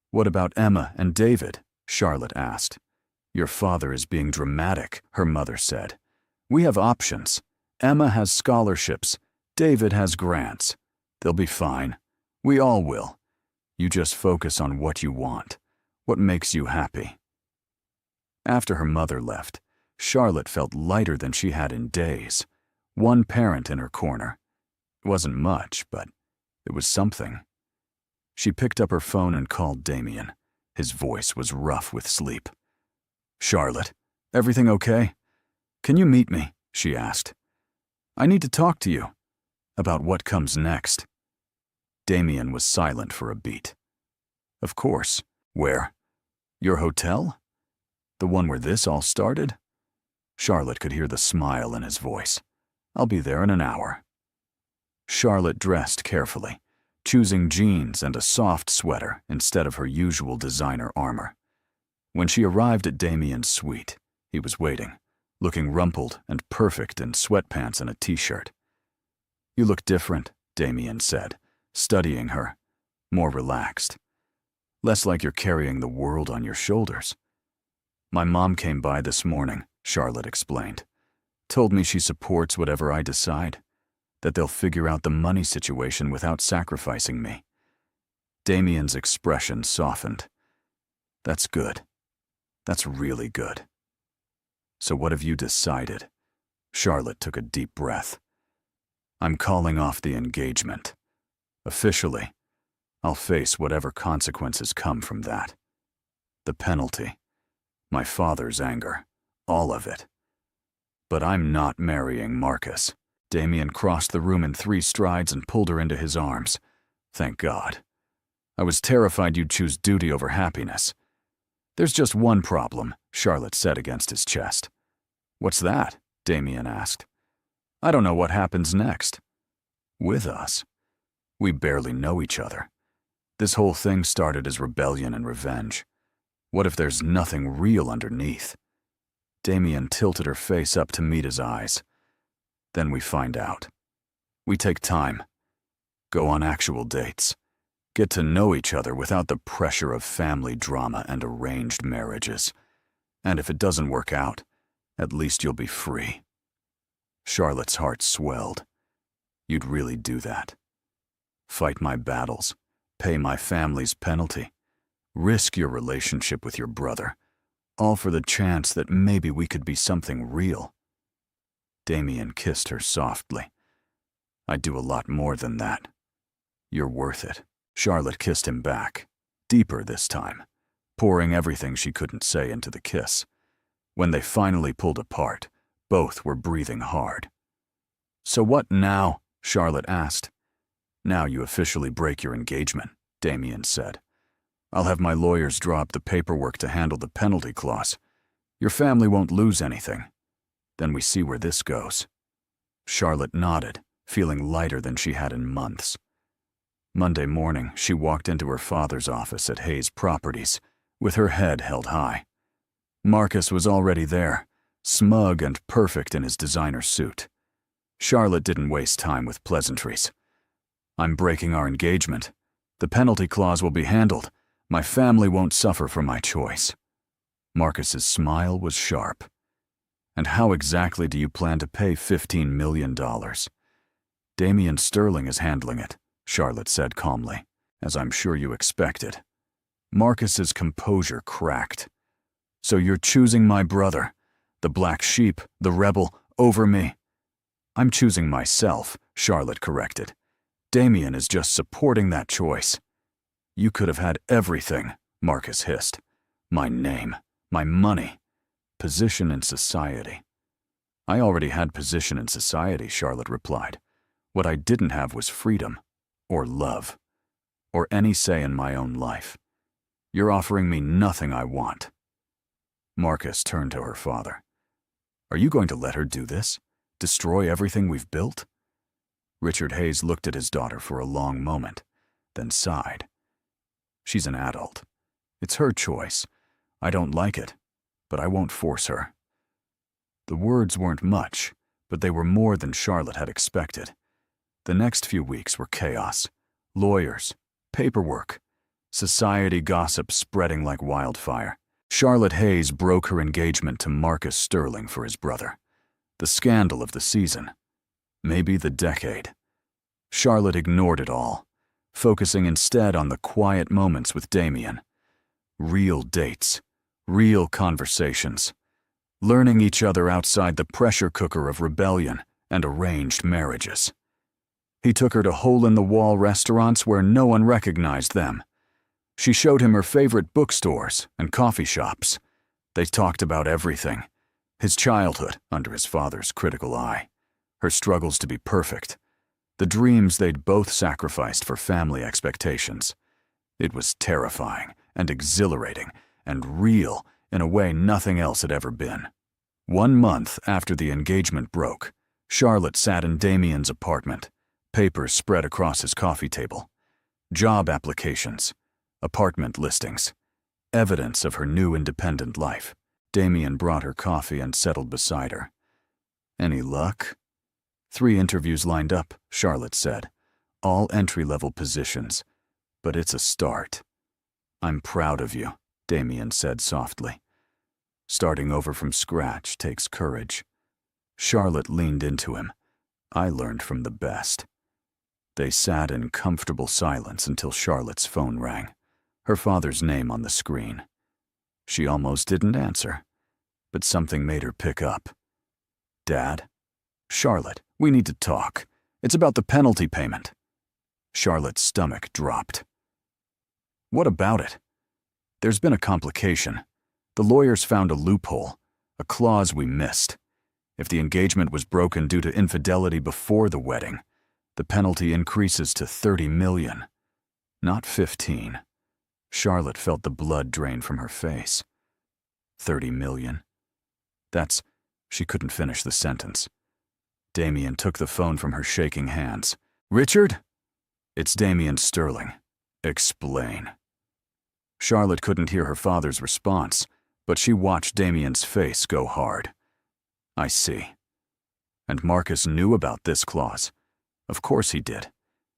What about Emma and David? Charlotte asked. Your father is being dramatic, her mother said. We have options. Emma has scholarships. David has grants. They'll be fine. We all will. You just focus on what you want, what makes you happy. After her mother left, Charlotte felt lighter than she had in days. One parent in her corner. It wasn't much, but it was something. She picked up her phone and called Damien. His voice was rough with sleep. Charlotte, everything okay? Can you meet me? She asked. I need to talk to you about what comes next. Damien was silent for a beat. Of course. Where? Your hotel? The one where this all started? Charlotte could hear the smile in his voice. I'll be there in an hour. Charlotte dressed carefully, choosing jeans and a soft sweater instead of her usual designer armor. When she arrived at Damien's suite, he was waiting, looking rumpled and perfect in sweatpants and a t-shirt. You look different, Damien said, studying her, more relaxed. Less like you're carrying the world on your shoulders. My mom came by this morning, Charlotte explained. Told me she supports whatever I decide, that they'll figure out the money situation without sacrificing me. Damien's expression softened. That's good. That's really good. So what have you decided? Charlotte took a deep breath. I'm calling off the engagement. Officially, I'll face whatever consequences come from that. The penalty, my father's anger, all of it. But I'm not marrying Marcus. Damien crossed the room in 3 strides and pulled her into his arms. Thank God. I was terrified you'd choose duty over happiness. There's just one problem, Charlotte said against his chest. What's that? Damien asked. I don't know what happens next. With us. We barely know each other. This whole thing started as rebellion and revenge. What if there's nothing real underneath? Damien tilted her face up to meet his eyes. Then we find out. We take time. Go on actual dates. Get to know each other without the pressure of family drama and arranged marriages. And if it doesn't work out, at least you'll be free. Charlotte's heart swelled. You'd really do that. Fight my battles. Pay my family's penalty. Risk your relationship with your brother. All for the chance that maybe we could be something real. Damien kissed her softly. I'd do a lot more than that. You're worth it. Charlotte kissed him back, deeper this time, pouring everything she couldn't say into the kiss. When they finally pulled apart, both were breathing hard. So what now? Charlotte asked. Now you officially break your engagement, Damien said. I'll have my lawyers draw up the paperwork to handle the penalty clause. Your family won't lose anything. Then we see where this goes. Charlotte nodded, feeling lighter than she had in months. Monday morning, she walked into her father's office at Hayes Properties, with her head held high. Marcus was already there, smug and perfect in his designer suit. Charlotte didn't waste time with pleasantries. I'm breaking our engagement. The penalty clause will be handled. My family won't suffer for my choice. Marcus's smile was sharp. And how exactly do you plan to pay $15 million? Damien Sterling is handling it, Charlotte said calmly, as I'm sure you expected. Marcus's composure cracked. So you're choosing my brother, the black sheep, the rebel, over me. I'm choosing myself, Charlotte corrected. Damien is just supporting that choice. You could have had everything, Marcus hissed. My name, my money, position in society. I already had position in society, Charlotte replied. What I didn't have was freedom, or love, or any say in my own life. You're offering me nothing I want. Marcus turned to her father. Are you going to let her do this? Destroy everything we've built? Richard Hayes looked at his daughter for a long moment, then sighed. She's an adult. It's her choice. I don't like it, but I won't force her. The words weren't much, but they were more than Charlotte had expected. The next few weeks were chaos. Lawyers, paperwork, society gossip spreading like wildfire. Charlotte Hayes broke her engagement to Marcus Sterling for his brother. The scandal of the season. Maybe the decade. Charlotte ignored it all, focusing instead on the quiet moments with Damien. Real dates, real conversations, learning each other outside the pressure cooker of rebellion and arranged marriages. He took her to hole-in-the-wall restaurants where no one recognized them. She showed him her favorite bookstores and coffee shops. They talked about everything. His childhood under his father's critical eye. Her struggles to be perfect. The dreams they'd both sacrificed for family expectations. It was terrifying and exhilarating and real in a way nothing else had ever been. 1 month after the engagement broke, Charlotte sat in Damien's apartment, papers spread across his coffee table. Job applications, apartment listings, evidence of her new independent life. Damien brought her coffee and settled beside her. Any luck? 3 interviews lined up, Charlotte said. All entry-level positions. But it's a start. I'm proud of you, Damien said softly. Starting over from scratch takes courage. Charlotte leaned into him. I learned from the best. They sat in comfortable silence until Charlotte's phone rang, her father's name on the screen. She almost didn't answer, but something made her pick up. Dad? Charlotte, we need to talk. It's about the penalty payment. Charlotte's stomach dropped. What about it? There's been a complication. The lawyers found a loophole, a clause we missed. If the engagement was broken due to infidelity before the wedding, the penalty increases to $30 million, not 15. Charlotte felt the blood drain from her face. 30 million. She couldn't finish the sentence. Damien took the phone from her shaking hands. Richard? It's Damien Sterling. Explain. Charlotte couldn't hear her father's response, but she watched Damien's face go hard. I see. And Marcus knew about this clause. Of course he did.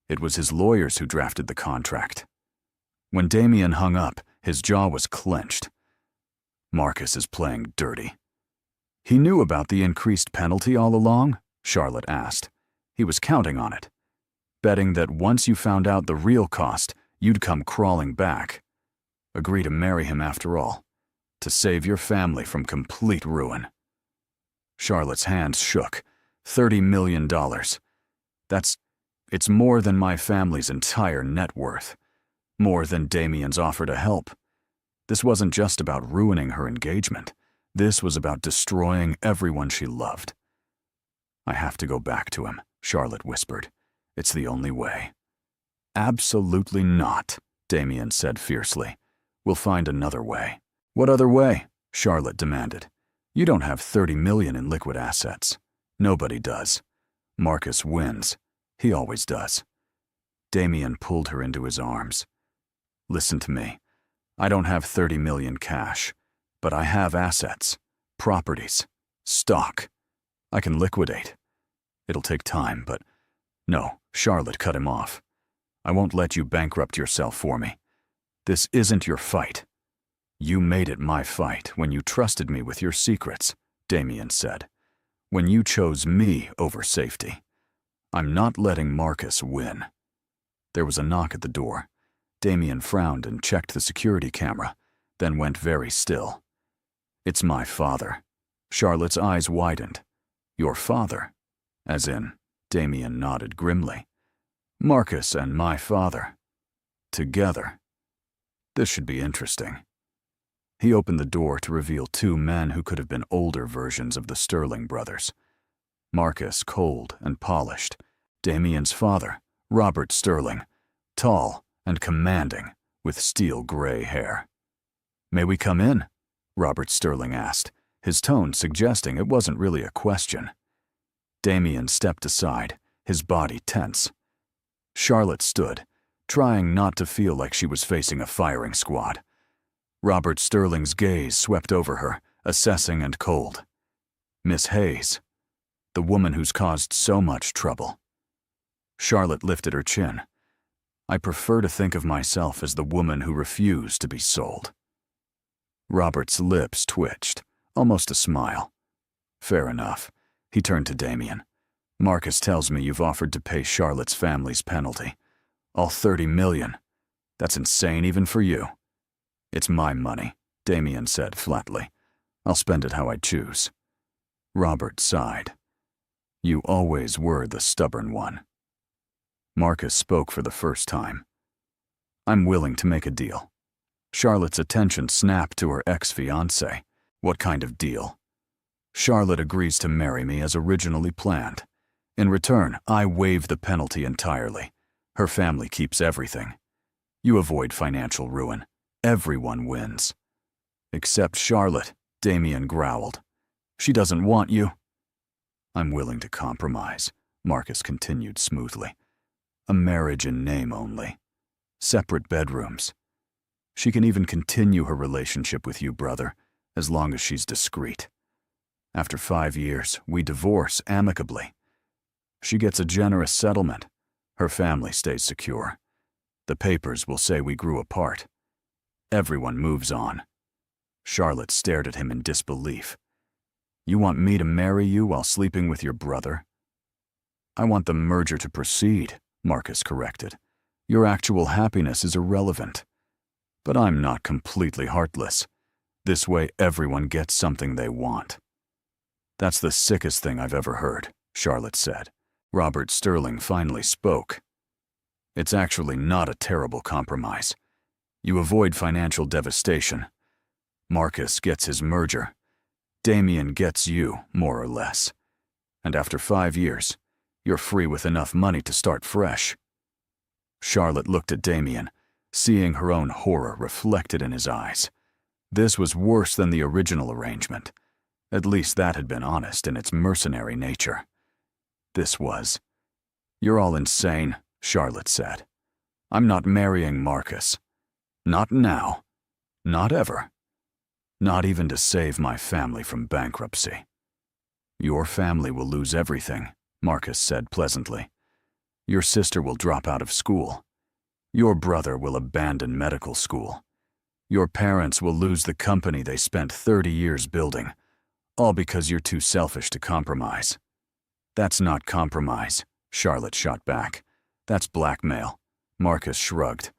It was his lawyers who drafted the contract. When Damien hung up, his jaw was clenched. Marcus is playing dirty. He knew about the increased penalty all along? Charlotte asked. He was counting on it, betting that once you found out the real cost, you'd come crawling back. Agree to marry him after all, to save your family from complete ruin. Charlotte's hands shook. $30 million. It's more than my family's entire net worth. More than Damien's offer to help. This wasn't just about ruining her engagement. This was about destroying everyone she loved. I have to go back to him, Charlotte whispered. It's the only way. Absolutely not, Damien said fiercely. We'll find another way. What other way? Charlotte demanded. You don't have $30 million in liquid assets. Nobody does. Marcus wins. He always does. Damien pulled her into his arms. Listen to me. I don't have $30 million cash, but I have assets, properties, stock. I can liquidate. It'll take time, but no, Charlotte cut him off. I won't let you bankrupt yourself for me. This isn't your fight. You made it my fight when you trusted me with your secrets, Damien said. When you chose me over safety. I'm not letting Marcus win. There was a knock at the door. Damien frowned and checked the security camera, then went very still. It's my father. Charlotte's eyes widened. Your father? As in, Damien nodded grimly. Marcus and my father. Together. This should be interesting. He opened the door to reveal 2 men who could have been older versions of the Sterling brothers. Marcus cold and polished. Damien's father, Robert Sterling, tall and commanding, with steel gray hair. May we come in? Robert Sterling asked, his tone suggesting it wasn't really a question. Damien stepped aside, his body tense. Charlotte stood, trying not to feel like she was facing a firing squad. Robert Sterling's gaze swept over her, assessing and cold. Miss Hayes, the woman who's caused so much trouble. Charlotte lifted her chin. I prefer to think of myself as the woman who refused to be sold. Robert's lips twitched, almost a smile. Fair enough. He turned to Damien. Marcus tells me you've offered to pay Charlotte's family's penalty. All $30 million. That's insane even for you. It's my money, Damien said flatly. I'll spend it how I choose. Robert sighed. You always were the stubborn one. Marcus spoke for the first time. I'm willing to make a deal. Charlotte's attention snapped to her ex-fiancé. What kind of deal? Charlotte agrees to marry me as originally planned. In return, I waive the penalty entirely. Her family keeps everything. You avoid financial ruin. Everyone wins. Except Charlotte, Damien growled. She doesn't want you. I'm willing to compromise, Marcus continued smoothly. A marriage in name only. Separate bedrooms. She can even continue her relationship with you, brother, as long as she's discreet. After 5 years, we divorce amicably. She gets a generous settlement. Her family stays secure. The papers will say we grew apart. Everyone moves on. Charlotte stared at him in disbelief. You want me to marry you while sleeping with your brother? I want the merger to proceed, Marcus corrected. Your actual happiness is irrelevant. But I'm not completely heartless. This way everyone gets something they want. That's the sickest thing I've ever heard, Charlotte said. Robert Sterling finally spoke. It's actually not a terrible compromise. You avoid financial devastation. Marcus gets his merger. Damien gets you, more or less. And after 5 years, you're free with enough money to start fresh. Charlotte looked at Damien, seeing her own horror reflected in his eyes. This was worse than the original arrangement. At least that had been honest in its mercenary nature. This was. You're all insane, Charlotte said. I'm not marrying Marcus. Not now. Not ever. Not even to save my family from bankruptcy. Your family will lose everything, Marcus said pleasantly. Your sister will drop out of school. Your brother will abandon medical school. Your parents will lose the company they spent 30 years building, all because you're too selfish to compromise. That's not compromise, Charlotte shot back. That's blackmail. Marcus shrugged.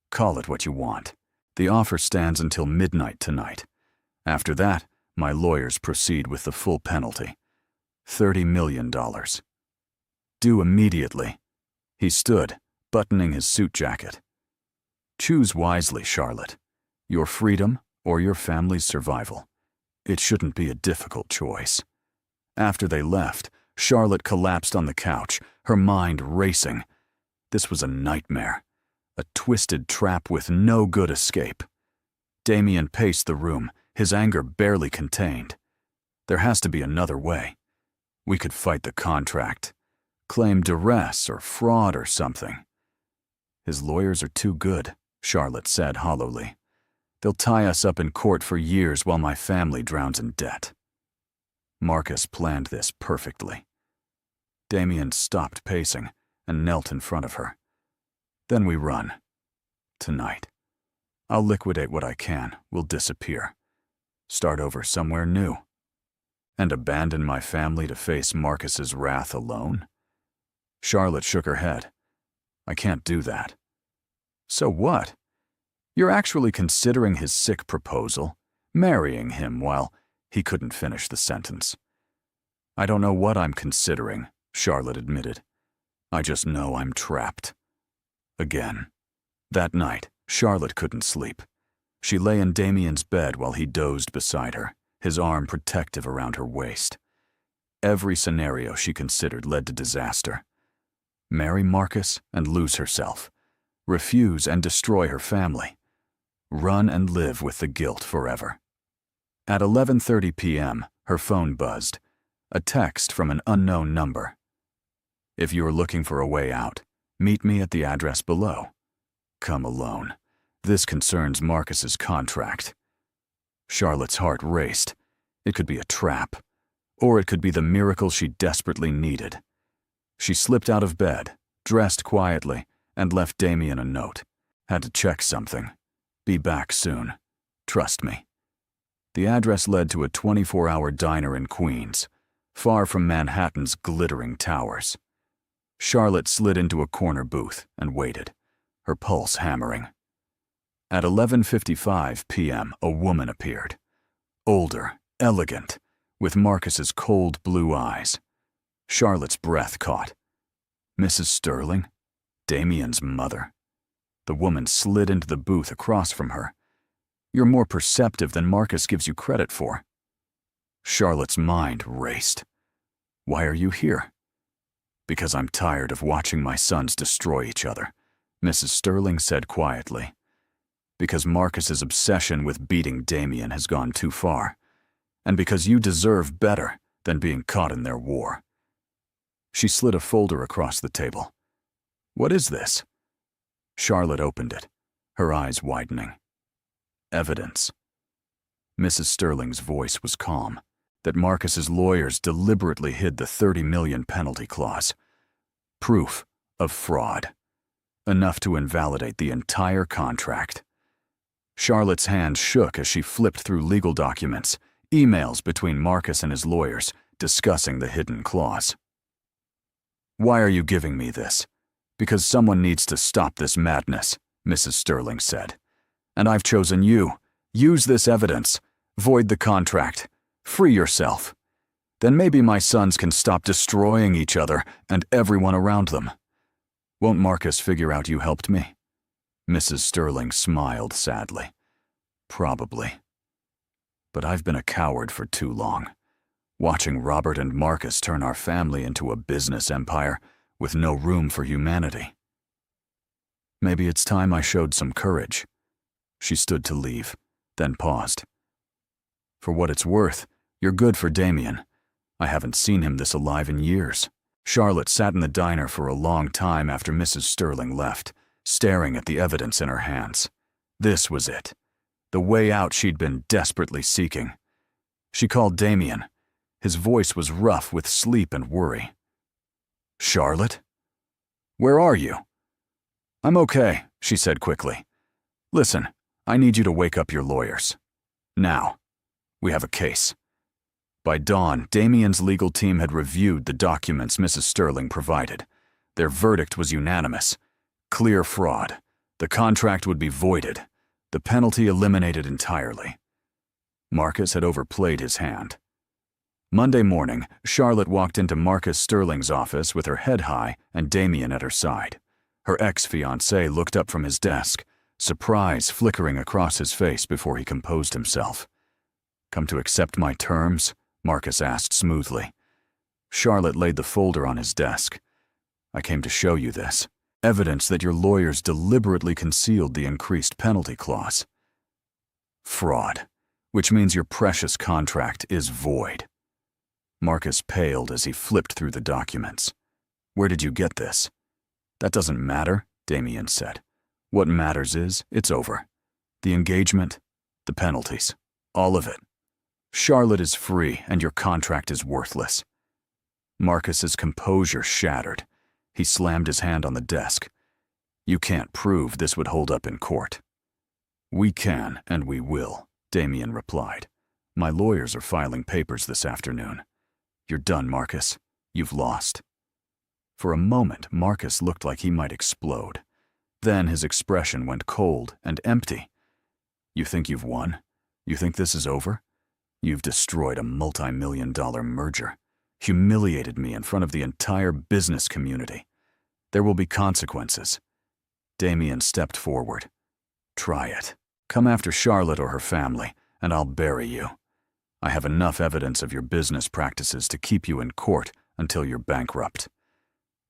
Call it what you want. The offer stands until midnight tonight. After that, my lawyers proceed with the full penalty. $30 million. Due immediately. He stood, buttoning his suit jacket. Choose wisely, Charlotte. Your freedom or your family's survival. It shouldn't be a difficult choice. After they left, Charlotte collapsed on the couch, her mind racing. This was a nightmare. A twisted trap with no good escape. Damien paced the room, his anger barely contained. There has to be another way. We could fight the contract. Claim duress or fraud or something. His lawyers are too good, Charlotte said hollowly. They'll tie us up in court for years while my family drowns in debt. Marcus planned this perfectly. Damien stopped pacing and knelt in front of her. Then we run. Tonight. I'll liquidate what I can. We'll disappear. Start over somewhere new. And abandon my family to face Marcus's wrath alone? Charlotte shook her head. I can't do that. So what? You're actually considering his sick proposal, marrying him while he couldn't finish the sentence. I don't know what I'm considering, Charlotte admitted. I just know I'm trapped. Again. That night, Charlotte couldn't sleep. She lay in Damien's bed while he dozed beside her, his arm protective around her waist. Every scenario she considered led to disaster. Marry Marcus and lose herself. Refuse and destroy her family. Run and live with the guilt forever. At 11:30 p.m., her phone buzzed. A text from an unknown number. If you are looking for a way out, meet me at the address below. Come alone. This concerns Marcus's contract. Charlotte's heart raced. It could be a trap, or it could be the miracle she desperately needed. She slipped out of bed, dressed quietly, and left Damien a note. Had to check something. Be back soon. Trust me. The address led to a 24-hour diner in Queens, far from Manhattan's glittering towers. Charlotte slid into a corner booth and waited, her pulse hammering. At 11:55 p.m., a woman appeared. Older, elegant, with Marcus's cold blue eyes. Charlotte's breath caught. Mrs. Sterling? Damien's mother. The woman slid into the booth across from her. You're more perceptive than Marcus gives you credit for. Charlotte's mind raced. Why are you here? Because I'm tired of watching my sons destroy each other, Mrs. Sterling said quietly. Because Marcus's obsession with beating Damien has gone too far, and because you deserve better than being caught in their war. She slid a folder across the table. What is this? Charlotte opened it, her eyes widening. Evidence. Mrs. Sterling's voice was calm, that Marcus's lawyers deliberately hid the $30 million penalty clause. Proof of fraud. Enough to invalidate the entire contract. Charlotte's hand shook as she flipped through legal documents, emails between Marcus and his lawyers discussing the hidden clause. Why are you giving me this? Because someone needs to stop this madness, Mrs. Sterling said. And I've chosen you. Use this evidence. Void the contract. Free yourself. Then maybe my sons can stop destroying each other and everyone around them. Won't Marcus figure out you helped me? Mrs. Sterling smiled sadly. Probably. But I've been a coward for too long, watching Robert and Marcus turn our family into a business empire with no room for humanity. Maybe it's time I showed some courage. She stood to leave, then paused. For what it's worth, you're good for Damien. I haven't seen him this alive in years. Charlotte sat in the diner for a long time after Mrs. Sterling left, staring at the evidence in her hands. This was it. The way out she'd been desperately seeking. She called Damien. His voice was rough with sleep and worry. Charlotte? Where are you? I'm okay, she said quickly. Listen, I need you to wake up your lawyers. Now. We have a case. By dawn, Damien's legal team had reviewed the documents Mrs. Sterling provided. Their verdict was unanimous. Clear fraud. The contract would be voided. The penalty eliminated entirely. Marcus had overplayed his hand. Monday morning, Charlotte walked into Marcus Sterling's office with her head high and Damien at her side. Her ex-fiancé looked up from his desk, surprise flickering across his face before he composed himself. Come to accept my terms? Marcus asked smoothly. Charlotte laid the folder on his desk. I came to show you this. Evidence that your lawyers deliberately concealed the increased penalty clause. Fraud, which means your precious contract is void. Marcus paled as he flipped through the documents. Where did you get this? That doesn't matter, Damien said. What matters is, it's over. The engagement, the penalties, all of it. Charlotte is free and your contract is worthless. Marcus's composure shattered. He slammed his hand on the desk. You can't prove this would hold up in court. We can and we will, Damien replied. My lawyers are filing papers this afternoon. You're done, Marcus. You've lost. For a moment, Marcus looked like he might explode. Then his expression went cold and empty. You think you've won? You think this is over? You've destroyed a multi-million-dollar merger, humiliated me in front of the entire business community. There will be consequences. Damien stepped forward. Try it. Come after Charlotte or her family, and I'll bury you. I have enough evidence of your business practices to keep you in court until you're bankrupt.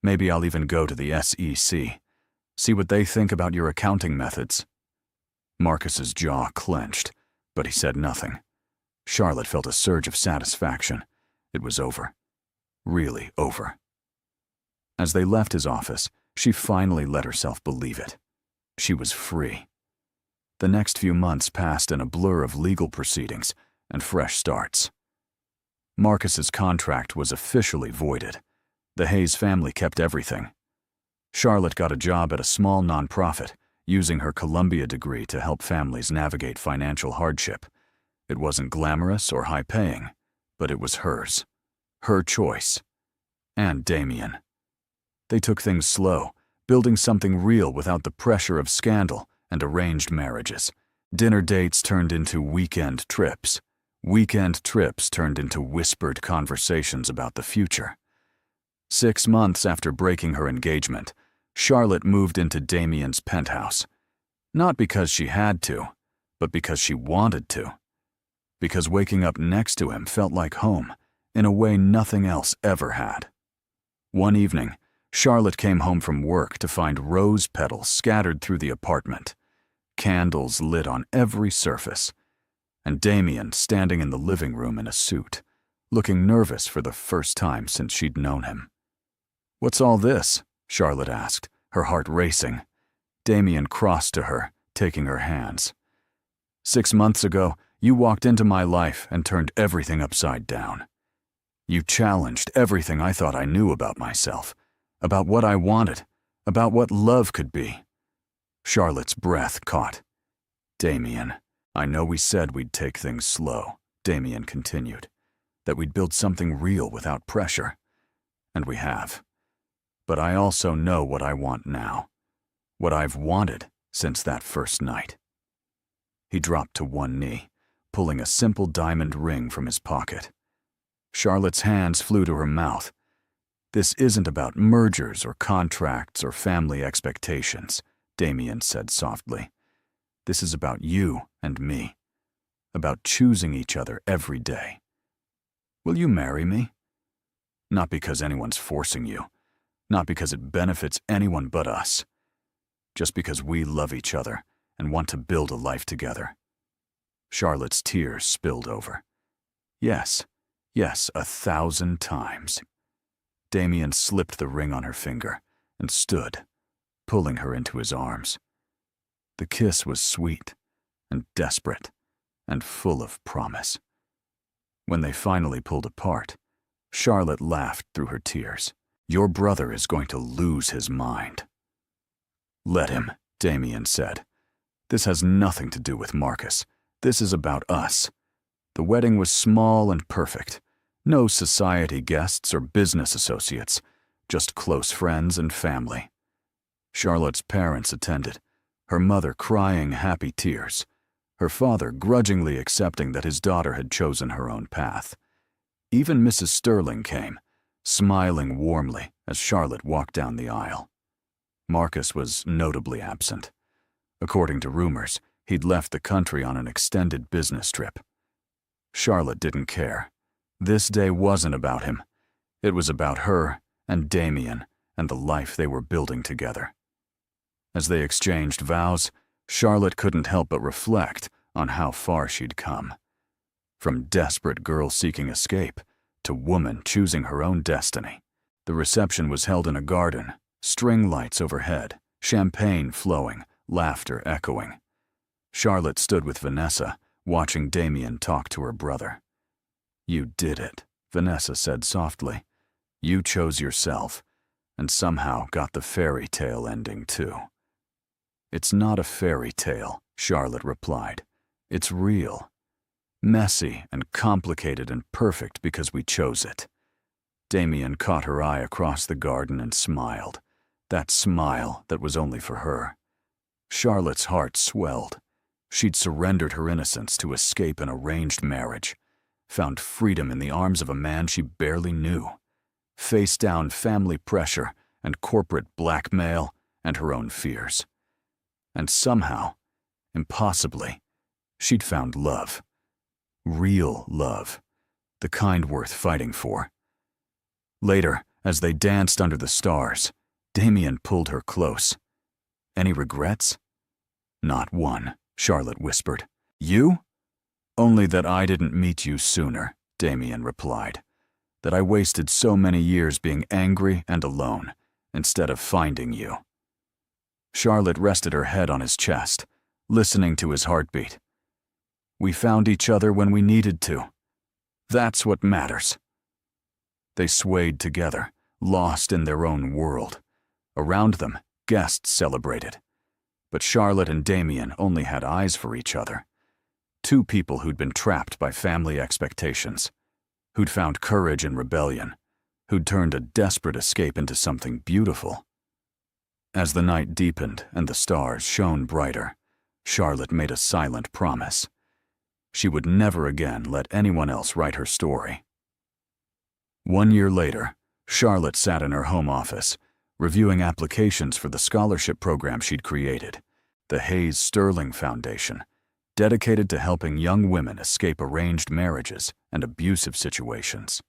Maybe I'll even go to the SEC. See what they think about your accounting methods. Marcus's jaw clenched, but he said nothing. Charlotte felt a surge of satisfaction. It was over. Really over. As they left his office, she finally let herself believe it. She was free. The next few months passed in a blur of legal proceedings and fresh starts. Marcus's contract was officially voided. The Hayes family kept everything. Charlotte got a job at a small nonprofit, using her Columbia degree to help families navigate financial hardship. It wasn't glamorous or high-paying, but it was hers. Her choice. And Damien. They took things slow, building something real without the pressure of scandal and arranged marriages. Dinner dates turned into weekend trips. Weekend trips turned into whispered conversations about the future. 6 months after breaking her engagement, Charlotte moved into Damien's penthouse. Not because she had to, but because she wanted to. Because waking up next to him felt like home, in a way nothing else ever had. One evening, Charlotte came home from work to find rose petals scattered through the apartment, candles lit on every surface, and Damien standing in the living room in a suit, looking nervous for the first time since she'd known him. "What's all this?" Charlotte asked, her heart racing. Damien crossed to her, taking her hands. "6 months ago, you walked into my life and turned everything upside down. You challenged everything I thought I knew about myself, about what I wanted, about what love could be." Charlotte's breath caught. "Damien, I know we said we'd take things slow," Damien continued, "that we'd build something real without pressure. And we have. But I also know what I want now, what I've wanted since that first night." He dropped to one knee, pulling a simple diamond ring from his pocket. Charlotte's hands flew to her mouth. "This isn't about mergers or contracts or family expectations," Damien said softly. "This is about you and me, about choosing each other every day. Will you marry me? Not because anyone's forcing you, not because it benefits anyone but us, just because we love each other and want to build a life together." Charlotte's tears spilled over. Yes, 1,000 times. Damien slipped the ring on her finger and stood, pulling her into his arms. The kiss was sweet and desperate and full of promise. When they finally pulled apart, Charlotte laughed through her tears. "Your brother is going to lose his mind." "Let him," Damien said. "This has nothing to do with Marcus. This is about us." The wedding was small and perfect. No society guests or business associates, just close friends and family. Charlotte's parents attended, her mother crying happy tears, her father grudgingly accepting that his daughter had chosen her own path. Even Mrs. Sterling came, smiling warmly as Charlotte walked down the aisle. Marcus was notably absent. According to rumors, he'd left the country on an extended business trip. Charlotte didn't care. This day wasn't about him. It was about her and Damien and the life they were building together. As they exchanged vows, Charlotte couldn't help but reflect on how far she'd come. From desperate girl seeking escape to woman choosing her own destiny. The reception was held in a garden, string lights overhead, champagne flowing, laughter echoing. Charlotte stood with Vanessa, watching Damien talk to her brother. "You did it," Vanessa said softly. "You chose yourself, and somehow got the fairy tale ending too." "It's not a fairy tale," Charlotte replied. "It's real. Messy and complicated and perfect because we chose it." Damien caught her eye across the garden and smiled. That smile that was only for her. Charlotte's heart swelled. She'd surrendered her innocence to escape an arranged marriage, found freedom in the arms of a man she barely knew, faced down family pressure and corporate blackmail and her own fears. And somehow, impossibly, she'd found love. Real love. The kind worth fighting for. Later, as they danced under the stars, Damien pulled her close. "Any regrets?" "Not one," Charlotte whispered. "You?" Only that I didn't meet you sooner, Damien replied. That I wasted so many years being angry and alone, instead of finding you. Charlotte rested her head on his chest, listening to his heartbeat. We found each other when we needed to. That's what matters. They swayed together, lost in their own world. Around them, guests celebrated. But Charlotte and Damien only had eyes for each other. Two people who'd been trapped by family expectations, who'd found courage in rebellion, who'd turned a desperate escape into something beautiful. As the night deepened and the stars shone brighter, Charlotte made a silent promise. She would never again let anyone else write her story. 1 year later, Charlotte sat in her home office, reviewing applications for the scholarship program she'd created, the Hayes Sterling Foundation, dedicated to helping young women escape arranged marriages and abusive situations.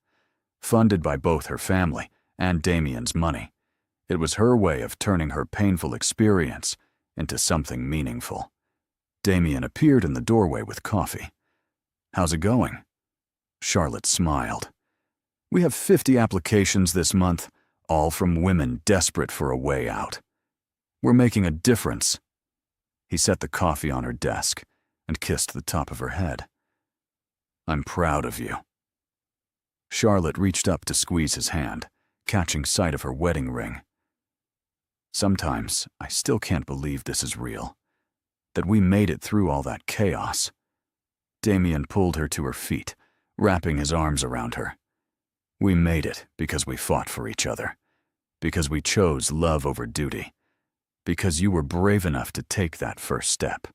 Funded by both her family and Damien's money, it was her way of turning her painful experience into something meaningful. Damien appeared in the doorway with coffee. How's it going? Charlotte smiled. We have 50 applications this month, all from women desperate for a way out. We're making a difference. He set the coffee on her desk and kissed the top of her head. I'm proud of you. Charlotte reached up to squeeze his hand, catching sight of her wedding ring. Sometimes I still can't believe this is real, that we made it through all that chaos. Damien pulled her to her feet, wrapping his arms around her. We made it because we fought for each other, because we chose love over duty, because you were brave enough to take that first step.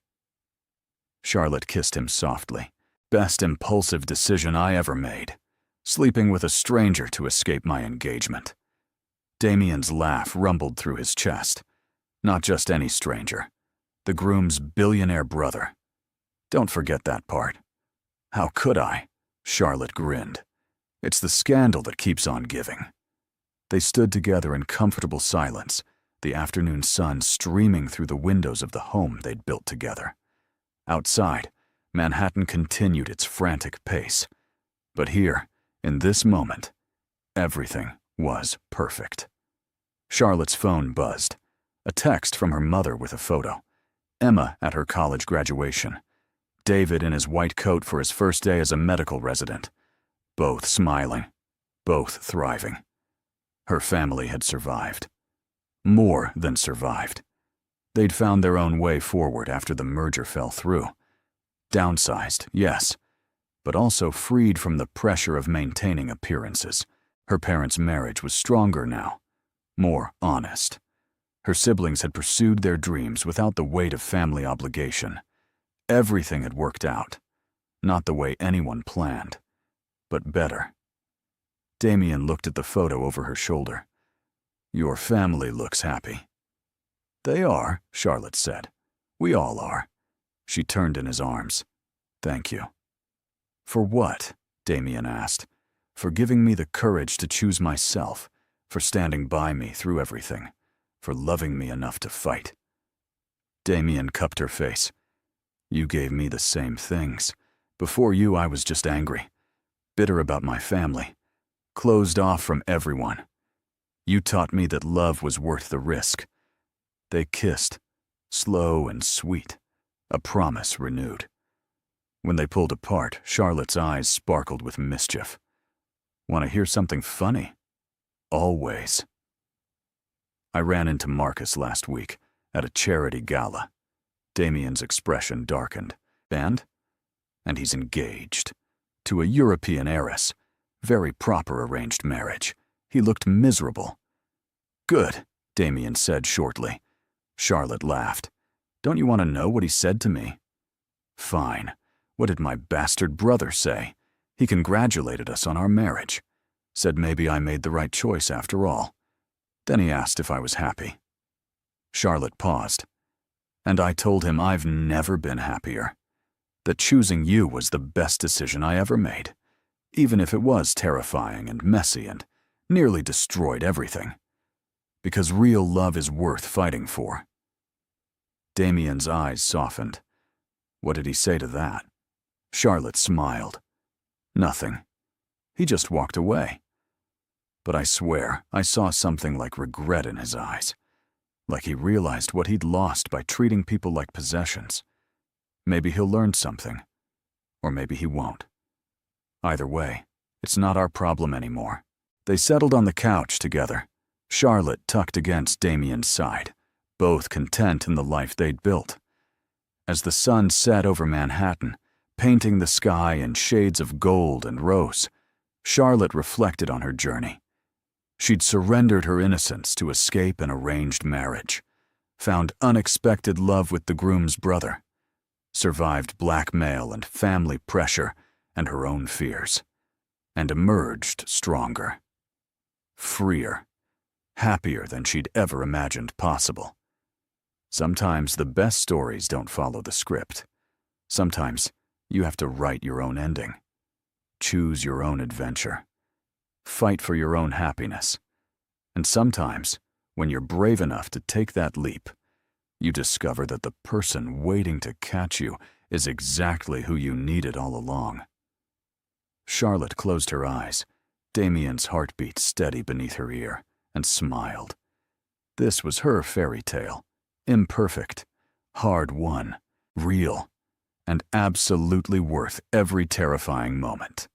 Charlotte kissed him softly. Best impulsive decision I ever made, sleeping with a stranger to escape my engagement. Damien's laugh rumbled through his chest. Not just any stranger. The groom's billionaire brother. Don't forget that part. How could I? Charlotte grinned. It's the scandal that keeps on giving. They stood together in comfortable silence, the afternoon sun streaming through the windows of the home they'd built together. Outside, Manhattan continued its frantic pace. But here, in this moment, everything was perfect. Charlotte's phone buzzed. A text from her mother with a photo. Emma at her college graduation. David in his white coat for his first day as a medical resident. Both smiling, both thriving. Her family had survived. More than survived. They'd found their own way forward after the merger fell through. Downsized, yes, but also freed from the pressure of maintaining appearances. Her parents' marriage was stronger now, more honest. Her siblings had pursued their dreams without the weight of family obligation. Everything had worked out, not the way anyone planned, but better. Damien looked at the photo over her shoulder. Your family looks happy. They are, Charlotte said. We all are. She turned in his arms. Thank you. For what? Damien asked. For giving me the courage to choose myself, for standing by me through everything, for loving me enough to fight. Damien cupped her face. You gave me the same things. Before you, I was just angry, bitter about my family, closed off from everyone. You taught me that love was worth the risk. They kissed, slow and sweet, a promise renewed. When they pulled apart, Charlotte's eyes sparkled with mischief. Want to hear something funny? Always. I ran into Marcus last week at a charity gala. Damien's expression darkened. And he's engaged. To a European heiress. Very proper arranged marriage. He looked miserable. Good, Damien said shortly. Charlotte laughed. Don't you want to know what he said to me? Fine. What did my bastard brother say? He congratulated us on our marriage. Said maybe I made the right choice after all. Then he asked if I was happy. Charlotte paused. And I told him I've never been happier. That choosing you was the best decision I ever made. Even if it was terrifying and messy and nearly destroyed everything. Because real love is worth fighting for. Damien's eyes softened. What did he say to that? Charlotte smiled. Nothing. He just walked away. But I swear, I saw something like regret in his eyes. Like he realized what he'd lost by treating people like possessions. Maybe he'll learn something. Or maybe he won't. Either way, it's not our problem anymore. They settled on the couch together, Charlotte tucked against Damien's side, both content in the life they'd built. As the sun set over Manhattan, painting the sky in shades of gold and rose, Charlotte reflected on her journey. She'd surrendered her innocence to escape an arranged marriage, found unexpected love with the groom's brother, survived blackmail and family pressure and her own fears, and emerged stronger, freer, happier than she'd ever imagined possible. Sometimes the best stories don't follow the script. Sometimes you have to write your own ending, choose your own adventure, fight for your own happiness. And sometimes, when you're brave enough to take that leap, you discover that the person waiting to catch you is exactly who you needed all along. Charlotte closed her eyes, Damien's heartbeat steady beneath her ear, and smiled. This was her fairy tale, imperfect, hard-won, real, and absolutely worth every terrifying moment.